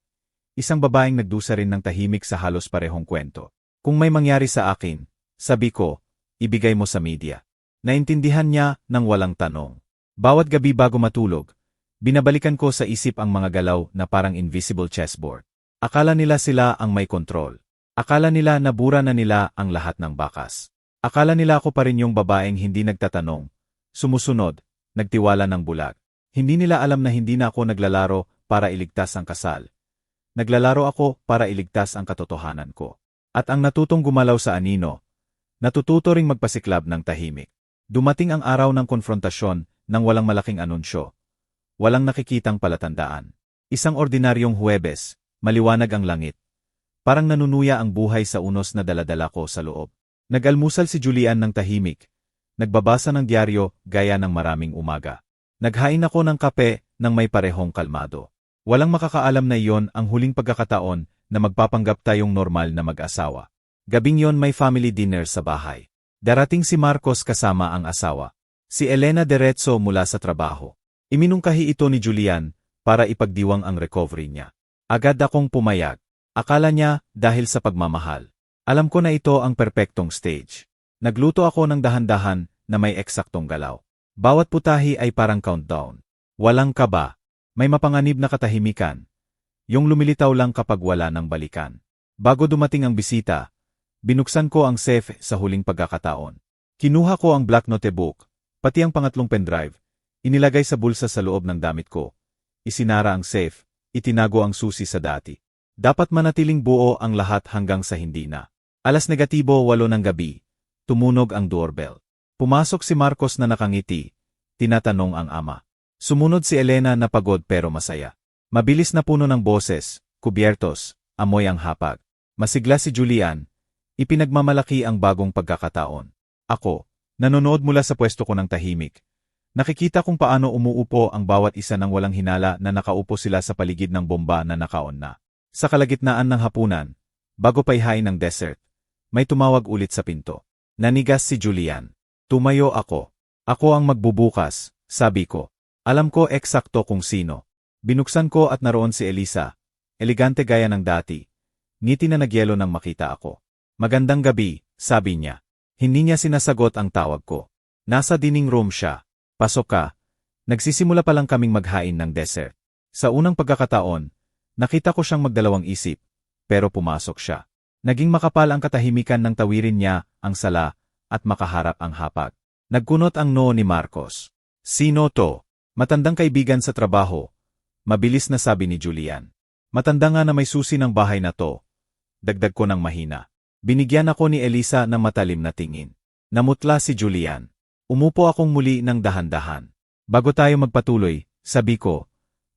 Isang babaeng nagdusa rin ng tahimik sa halos parehong kwento. Kung may mangyari sa akin, sabi ko, ibigay mo sa media. Naintindihan niya nang walang tanong. Bawat gabi bago matulog, binabalikan ko sa isip ang mga galaw na parang invisible chessboard. Akala nila sila ang may kontrol. Akala nila nabura na nila ang lahat ng bakas. Akala nila ako pa rin yung babaeng hindi nagtatanong, sumusunod, nagtiwala ng bulag. Hindi nila alam na hindi na ako naglalaro para iligtas ang kasal. Naglalaro ako para iligtas ang katotohanan ko. At ang natutong gumalaw sa anino, natututo ring magpasiklab ng tahimik. Dumating ang araw ng konfrontasyon nang walang malaking anunsyo. Walang nakikitang palatandaan. Isang ordinaryong Huwebes, maliwanag ang langit. Parang nanunuya ang buhay sa unos na daladala ko sa loob. Nag-almusal si Julian ng tahimik. Nagbabasa ng dyaryo gaya ng maraming umaga. Naghain ako ng kape nang may parehong kalmado. Walang makakaalam na iyon ang huling pagkakataon na magpapanggap tayong normal na mag-asawa. Gabing yon may family dinner sa bahay. Darating si Marcos kasama ang asawa. Si Elena diretso mula sa trabaho. Iminungkahi ito ni Julian para ipagdiwang ang recovery niya. Agad akong pumayag. Akala niya dahil sa pagmamahal. Alam ko na ito ang perpektong stage. Nagluto ako ng dahan-dahan na may eksaktong galaw. Bawat putahi ay parang countdown. Walang kaba. May mapanganib na katahimikan. Yung lumilitaw lang kapag wala ng balikan. Bago dumating ang bisita, binuksan ko ang safe sa huling pagkakataon. Kinuha ko ang black notebook, pati ang pangatlong pendrive, inilagay sa bulsa sa loob ng damit ko. Isinara ang safe, itinago ang susi sa dati. Dapat manatiling buo ang lahat hanggang sa hindi na. 8:08 ng gabi, tumunog ang doorbell. Pumasok si Marcos na nakangiti, tinatanong ang ama. Sumunod si Elena na pagod pero masaya. Mabilis na puno ng boses, kubyertos, amoy ang hapag. Masigla si Julian, ipinagmamalaki ang bagong pagkakataon. Ako, Nanonood mula sa pwesto ko ng tahimik. Nakikita kung paano umuupo ang bawat isa ng walang hinala na nakaupo sila sa paligid ng bomba na nakaon na. Sa kalagitnaan ng hapunan, bago pa ihain ng dessert, may tumawag ulit sa pinto. Nanigas si Julian. Tumayo ako. Ako ang magbubukas, sabi ko. Alam ko eksakto kung sino. Binuksan ko at naroon si Elisa. Elegante gaya ng dati. Ngiti na nagyelo nang makita ako. Magandang gabi, sabi niya. Hindi niya sinasagot ang tawag ko. Nasa dining room siya. Pasok ka. Nagsisimula pa lang kaming maghain ng dessert. Sa unang pagkakataon, nakita ko siyang magdalawang isip, pero pumasok siya. Naging makapal ang katahimikan ng tawirin niya, ang sala, at makaharap ang hapag. Nagkunot ang noo ni Marcos. Sino to? Matandang kaibigan sa trabaho. Mabilis na sabi ni Julian. Matanda nga na may susi ng bahay na to. Dagdag ko ng mahina. Binigyan ako ni Elisa ng matalim na tingin. Namutla si Julian. Umupo akong muli ng dahan-dahan. Bago tayo magpatuloy, sabi ko,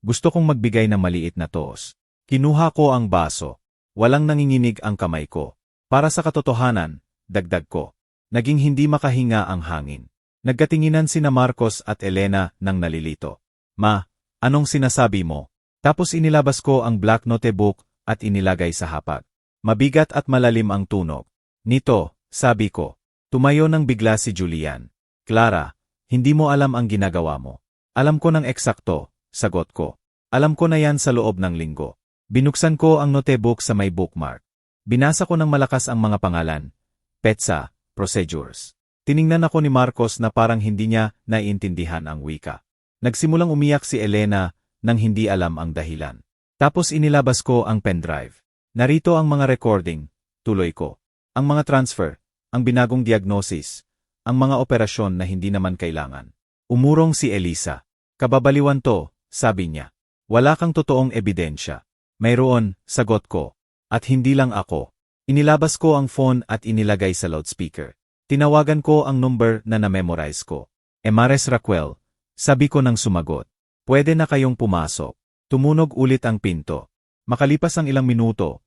gusto kong magbigay ng maliit na toos. Kinuha ko ang baso. Walang nanginginig ang kamay ko. Para sa katotohanan, dagdag ko. Naging hindi makahinga ang hangin. Nagkatinginan sina Marcos at Elena nang nalilito. Ma, anong sinasabi mo? Tapos inilabas ko ang black notebook at inilagay sa hapag. Mabigat at malalim ang tunog. Nito, sabi ko. Tumayo nang bigla si Julian. Clara, hindi mo alam ang ginagawa mo. Alam ko ng eksakto, sagot ko. Alam ko na yan sa loob ng linggo. Binuksan ko ang notebook sa may bookmark. Binasa ko ng malakas ang mga pangalan. Petsa, procedures. Tiningnan ako ni Marcos na parang hindi niya naiintindihan ang wika. Nagsimulang umiyak si Elena nang hindi alam ang dahilan. Tapos inilabas ko ang pendrive. Narito ang mga recording, tuloy ko. Ang mga transfer, ang binagong diagnosis, ang mga operasyon na hindi naman kailangan. Umurong si Elisa. Kababaliwan to, sabi niya. Wala kang totoong ebidensya. Mayroon, sagot ko. At hindi lang ako. Inilabas ko ang phone at inilagay sa loudspeaker. Tinawagan ko ang number na na-memorize ko. Emares Raquel, sabi ko nang sumagot. Pwede na kayong pumasok. Tumunog ulit ang pinto. Makalipas ang ilang minuto,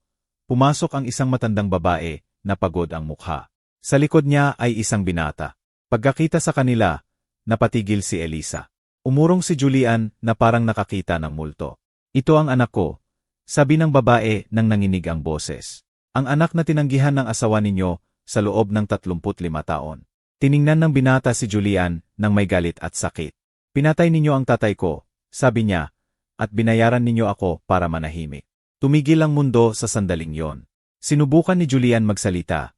pumasok ang isang matandang babae na pagod ang mukha. Sa likod niya ay isang binata. Pagkakita sa kanila, napatigil si Elisa. Umurong si Julian na parang nakakita ng multo. Ito ang anak ko, sabi ng babae nang nanginig ang boses. Ang anak na tinanggihan ng asawa ninyo sa loob ng 35 taon. Tiningnan ng binata si Julian nang may galit at sakit. Pinatay ninyo ang tatay ko, sabi niya, at binayaran ninyo ako para manahimik. Tumigil ang mundo sa sandaling yon. Sinubukan ni Julian magsalita,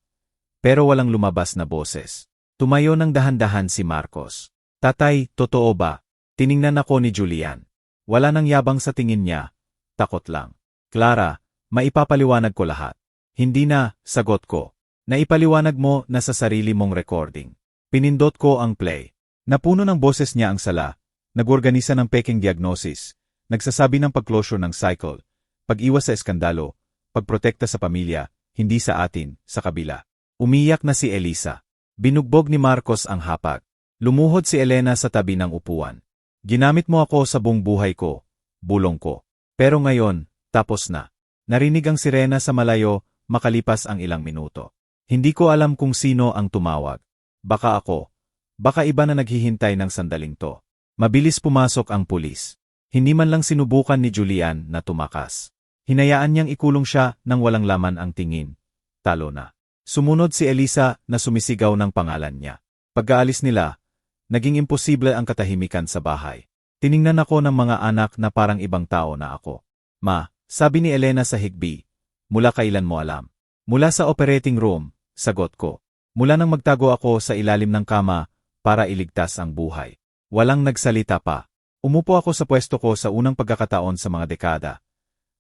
pero walang lumabas na boses. Tumayo ng dahan-dahan si Marcos. Tatay, totoo ba? Tiningnan ako ni Julian. Wala nang yabang sa tingin niya, takot lang. Clara, maipapaliwanag ko lahat. Hindi na, sagot ko. Naipaliwanag mo na sa sarili mong recording. Pinindot ko ang play. Napuno ng boses niya ang sala, nag-organisa ng peking diagnosis, nagsasabi ng pag-closure ng cycle, pag-iwas sa eskandalo, pagprotekta sa pamilya, hindi sa atin, sa kabila. Umiyak na si Elisa. Binugbog ni Marcos ang hapag. Lumuhod si Elena sa tabi ng upuan. Ginamit mo ako sa buong buhay ko, bulong ko. Pero ngayon, tapos na. Narinig ang sirena sa malayo, makalipas ang ilang minuto. Hindi ko alam kung sino ang tumawag. Baka ako. Baka iba na naghihintay ng sandaling to. Mabilis pumasok ang pulis. Hindi man lang sinubukan ni Julian na tumakas. Hinayaan niyang ikulong siya nang walang laman ang tingin. Talo na. Sumunod si Elisa na sumisigaw ng pangalan niya. Pagkaalis nila, naging imposible ang katahimikan sa bahay. Tiningnan ako ng mga anak na parang ibang tao na ako. Ma, sabi ni Elena sa higbi, mula kailan mo alam? Mula sa operating room, sagot ko. Mula nang magtago ako sa ilalim ng kama para iligtas ang buhay. Walang nagsalita pa. Umupo ako sa pwesto ko sa unang pagkakataon sa mga dekada.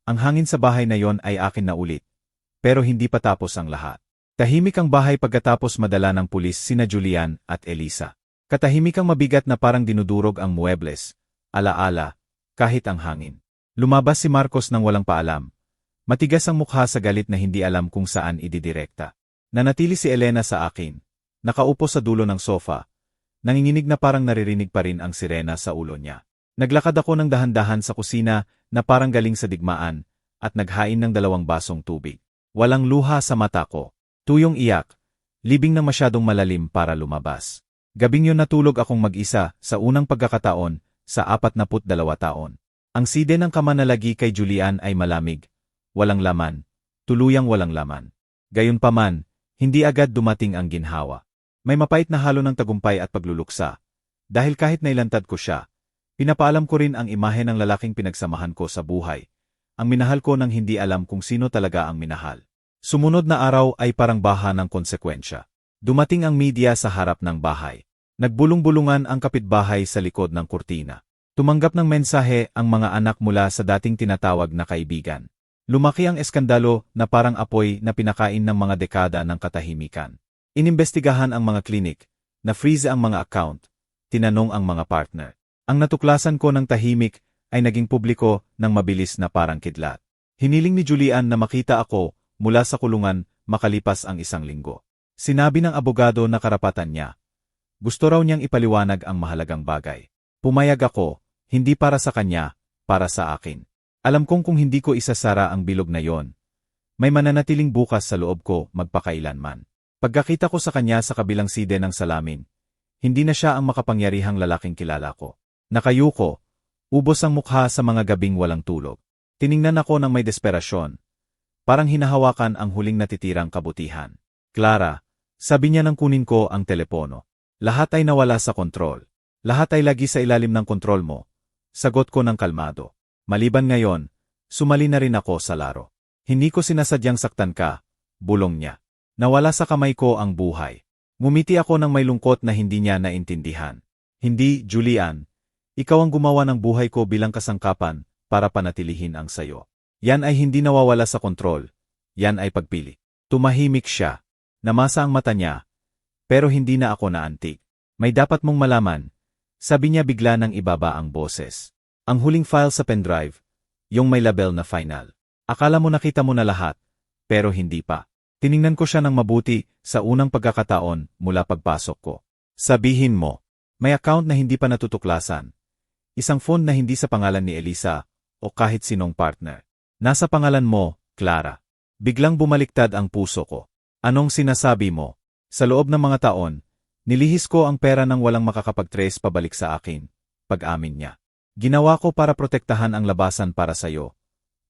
Ang hangin sa bahay na yon ay akin na ulit. Pero hindi pa tapos ang lahat. Tahimik ang bahay pagkatapos madala ng pulis sina Julian at Elisa. Katahimik ang mabigat na parang dinudurog ang muebles, alaala, kahit ang hangin. Lumabas si Marcos nang walang paalam. Matigas ang mukha sa galit na hindi alam kung saan ididirekta. Nanatili si Elena sa akin. Nakaupo sa dulo ng sofa. Nanginginig na parang naririnig pa rin ang sirena sa ulo niya. Naglakad ako ng dahan-dahan sa kusina na parang galing sa digmaan at naghain ng 2 basong tubig. Walang luha sa mata ko. Tuyong iyak. Libing na masyadong malalim para lumabas. Gabing yun natulog akong mag-isa sa unang pagkakataon sa 42 taon. Ang side ng kamanalagi kay Julian ay malamig, walang laman, tuluyang walang laman. Gayunpaman, hindi agad dumating ang ginhawa. May mapait na halo ng tagumpay at pagluluksa. Dahil kahit nailantad ko siya, pinapaalam ko rin ang imahe ng lalaking pinagsamahan ko sa buhay. Ang minahal ko nang hindi alam kung sino talaga ang minahal. Sumunod na araw ay parang baha ng konsekwensya. Dumating ang media sa harap ng bahay. Nagbulong-bulungan ang kapitbahay sa likod ng kurtina. Tumanggap ng mensahe ang mga anak mula sa dating tinatawag na kaibigan. Lumaki ang eskandalo na parang apoy na pinakain ng mga dekada ng katahimikan. Inimbestigahan ang mga klinik, na-freeze ang mga account, tinanong ang mga partner. Ang natuklasan ko ng tahimik ay naging publiko ng mabilis na parang kidlat. Hiniling ni Julian na makita ako mula sa kulungan makalipas ang 1 linggo. Sinabi ng abogado na karapatan niya. Gusto raw niyang ipaliwanag ang mahalagang bagay. Pumayag ako, hindi para sa kanya, para sa akin. Alam kong kung hindi ko isasara ang bilog na yon, may mananatiling bukas sa loob ko magpakailanman. Pagkakita ko sa kanya sa kabilang side ng salamin, hindi na siya ang makapangyarihang lalaking kilala ko. Nakayuko, ubos ang mukha sa mga gabing walang tulog. Tiningnan ako ng may desperasyon. Parang hinahawakan ang huling natitirang kabutihan. Clara, sabi niya nang kunin ko ang telepono. Lahat ay nawala sa kontrol. Lahat ay lagi sa ilalim ng kontrol mo. Sagot ko ng kalmado. Maliban ngayon, sumali na rin ako sa laro. Hindi ko sinasadyang saktan ka, bulong niya. Nawala sa kamay ko ang buhay. Ngumiti ako ng may lungkot na hindi niya naintindihan. Hindi, Julian. Ikaw ang gumawa ng buhay ko bilang kasangkapan para panatilihin ang sayo. Yan ay hindi nawawala sa kontrol. Yan ay pagpili. Tumahimik siya. Namasa ang mata niya. Pero hindi na ako naantig. May dapat mong malaman. Sabi niya bigla nang ibaba ang boses. Ang huling file sa pendrive, yung may label na final. Akala mo nakita mo na lahat, pero hindi pa. Tiningnan ko siya ng mabuti sa unang pagkakataon mula pagpasok ko. Sabihin mo, may account na hindi pa natutuklasan. Isang phone na hindi sa pangalan ni Elisa o kahit sinong partner. Nasa pangalan mo, Clara. Biglang bumaliktad ang puso ko. Anong sinasabi mo? Sa loob ng mga taon, nilihis ko ang pera nang walang makakapag-trace pabalik sa akin, pag-amin niya. Ginawa ko para protektahan ang labasan para sa'yo,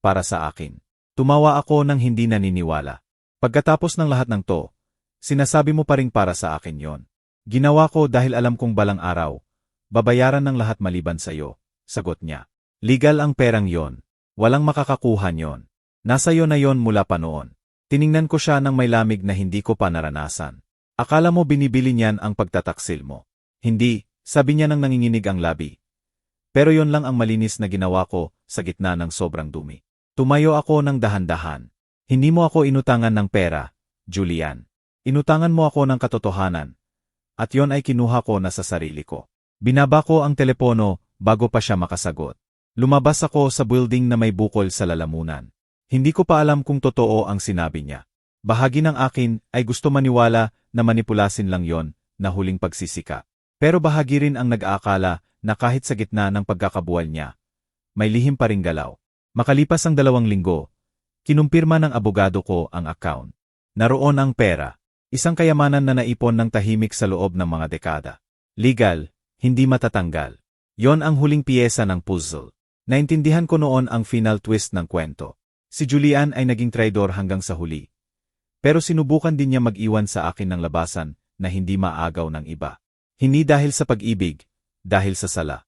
para sa akin. Tumawa ako nang hindi naniniwala. Pagkatapos ng lahat ng to, sinasabi mo pa rin para sa akin yon. Ginawa ko dahil alam kong balang araw, babayaran ng lahat maliban sa'yo, sagot niya. Legal ang perang yon, walang makakakuha yon. Nasa iyo na yon mula pa noon. Tiningnan ko siya ng may lamig na hindi ko pa naranasan. Akala mo binibili niyan ang pagtataksil mo. Hindi, sabi niya nang nanginginig ang labi. Pero yon lang ang malinis na ginawa ko sa gitna ng sobrang dumi. Tumayo ako ng dahan-dahan. Hindi mo ako inutangan ng pera, Julian. Inutangan mo ako ng katotohanan. At yon ay kinuha ko na sa sarili ko. Binaba ko ang telepono bago pa siya makasagot. Lumabas ako sa building na may bukol sa lalamunan. Hindi ko pa alam kung totoo ang sinabi niya. Bahagi ng akin ay gusto maniwala na manipulasin lang yon na huling pagsisika. Pero bahagi rin ang nag-aakala na kahit sa gitna ng pagkakabuwal niya, may lihim pa ring galaw. Makalipas ang 2 linggo, kinumpirma ng abogado ko ang account. Naroon ang pera, isang kayamanan na naipon ng tahimik sa loob ng mga dekada. Legal, hindi matatanggal. Yon ang huling piyesa ng puzzle. Naintindihan ko noon ang final twist ng kwento. Si Julian ay naging traidor hanggang sa huli. Pero sinubukan din niya mag-iwan sa akin ng labasan na hindi maagaw ng iba. Hindi dahil sa pag-ibig, dahil sa sala.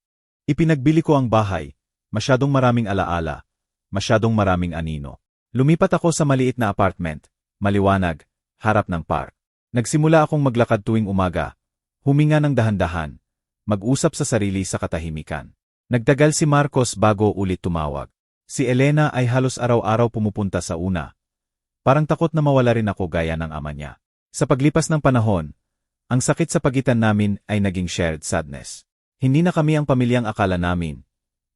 Ipinagbili ko ang bahay, masyadong maraming alaala, masyadong maraming anino. Lumipat ako sa maliit na apartment, maliwanag, harap ng park. Nagsimula akong maglakad tuwing umaga, huminga ng dahan-dahan, mag-usap sa sarili sa katahimikan. Nagtagal si Marcos bago ulit tumawag. Si Elena ay halos araw-araw pumupunta sa una. Parang takot na mawala rin ako gaya ng ama niya. Sa paglipas ng panahon, ang sakit sa pagitan namin ay naging shared sadness. Hindi na kami ang pamilyang akala namin,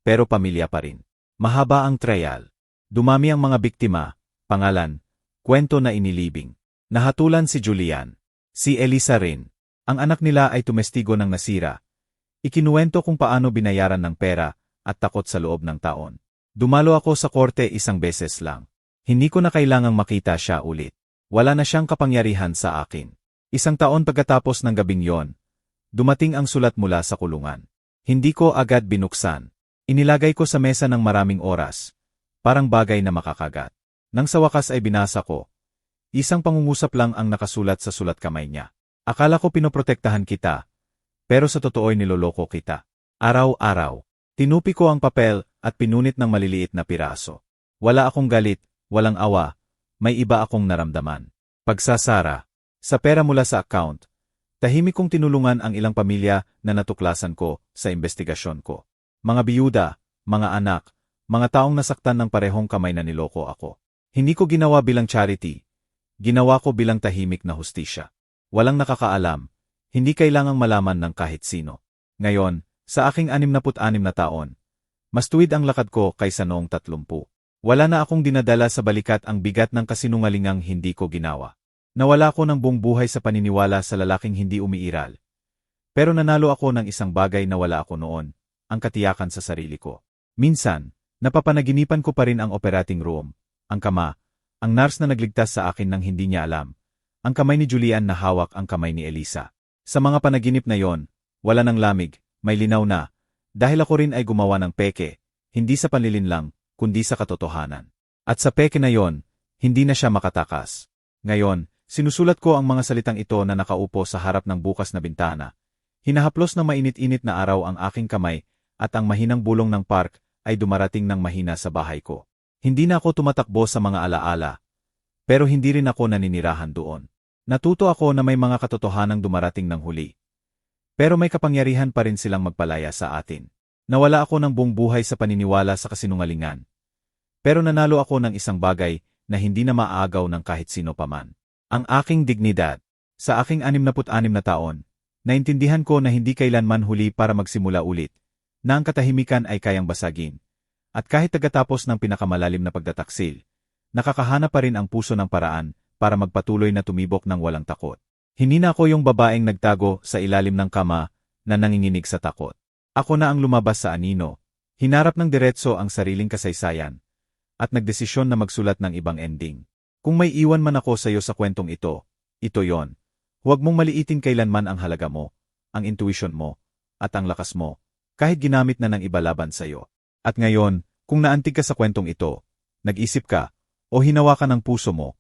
pero pamilya pa rin. Mahaba ang trial. Dumami ang mga biktima, pangalan, kwento na inilibing. Nahatulan si Julian. Si Elisa rin. Ang anak nila ay tumestigo ng nasira. Ikinuwento kung paano binayaran ng pera at takot sa loob ng taon. Dumalo ako sa korte 1 beses lang. Hindi ko na kailangang makita siya ulit. Wala na siyang kapangyarihan sa akin. 1 taon pagkatapos ng gabing yon, Dumating ang sulat mula sa kulungan. Hindi ko agad binuksan. Inilagay ko sa mesa ng maraming oras. Parang bagay na makakagat. Nang sa wakas ay binasa ko. Isang pangungusap lang ang nakasulat sa sulat kamay niya. Akala ko pinoprotektahan kita. Pero sa totoo'y niloloko kita. Araw-araw. Tinupi ko ang papel at pinunit ng maliliit na piraso. Wala akong galit, walang awa. May iba akong naramdaman. Pagsasara. Sa pera mula sa account. Tahimik kong tinulungan ang ilang pamilya na natuklasan ko sa investigasyon ko. Mga biyuda, mga anak, mga taong nasaktan ng parehong kamay na niloko ako. Hindi ko ginawa bilang charity. Ginawa ko bilang tahimik na hustisya. Walang nakakaalam. Hindi kailangang malaman ng kahit sino. Ngayon, sa aking 66 na taon, mas tuwid ang lakad ko kaysa noong 30. Wala na akong dinadala sa balikat ang bigat ng kasinungalingang hindi ko ginawa. Nawala ako ng buong buhay sa paniniwala sa lalaking hindi umiiral. Pero nanalo ako ng isang bagay na wala ako noon, ang katiyakan sa sarili ko. Minsan, napapanaginipan ko pa rin ang operating room, ang kama, ang nurse na nagligtas sa akin nang hindi niya alam, ang kamay ni Julian na hawak ang kamay ni Elisa. Sa mga panaginip na yon, wala ng lamig, may linaw na, dahil ako rin ay gumawa ng peke, hindi sa panlilinlang, kundi sa katotohanan. At sa peke na yon, hindi na siya makatakas. Ngayon, sinusulat ko ang mga salitang ito na nakaupo sa harap ng bukas na bintana. Hinahaplos ng mainit-init na araw ang aking kamay at ang mahinang bulong ng park ay dumarating ng mahina sa bahay ko. Hindi na ako tumatakbo sa mga alaala, pero hindi rin ako naninirahan doon. Natuto ako na may mga katotohanang dumarating ng huli. Pero may kapangyarihan pa rin silang magpalaya sa atin. Nawala ako ng buong buhay sa paniniwala sa kasinungalingan. Pero nanalo ako ng isang bagay na hindi na maaagaw ng kahit sino paman. Ang aking dignidad. Sa aking 66 na taon, naintindihan ko na hindi kailanman huli para magsimula ulit, na ang katahimikan ay kayang basagin. At kahit tagatapos ng pinakamalalim na pagtataksil, nakakahanap pa rin ang puso ng paraan para magpatuloy na tumibok ng walang takot. Hindi na ako yung babaeng nagtago sa ilalim ng kama na nanginginig sa takot. Ako na ang lumabas sa anino, hinarap ng diretso ang sariling kasaysayan, at nagdesisyon na magsulat ng ibang ending. Kung may iwan man ako sa iyo sa kwentong ito, ito yon. Huwag mong maliitin kailanman ang halaga mo, ang intuition mo, at ang lakas mo, kahit ginamit na ng iba laban sa iyo. At ngayon, kung naantig ka sa kwentong ito, nag-isip ka, o hinawa ka ng puso mo,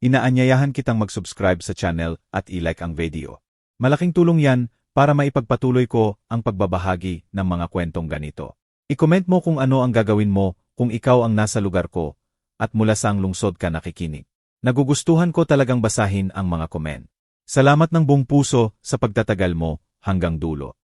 inaanyayahan kitang mag-subscribe sa channel at i-like ang video. Malaking tulong yan para maipagpatuloy ko ang pagbabahagi ng mga kwentong ganito. I-comment mo kung ano ang gagawin mo kung ikaw ang nasa lugar ko, at mula saang lungsod ka nakikinig. Nagugustuhan ko talagang basahin ang mga comment. Salamat ng buong puso sa pagtatagal mo hanggang dulo.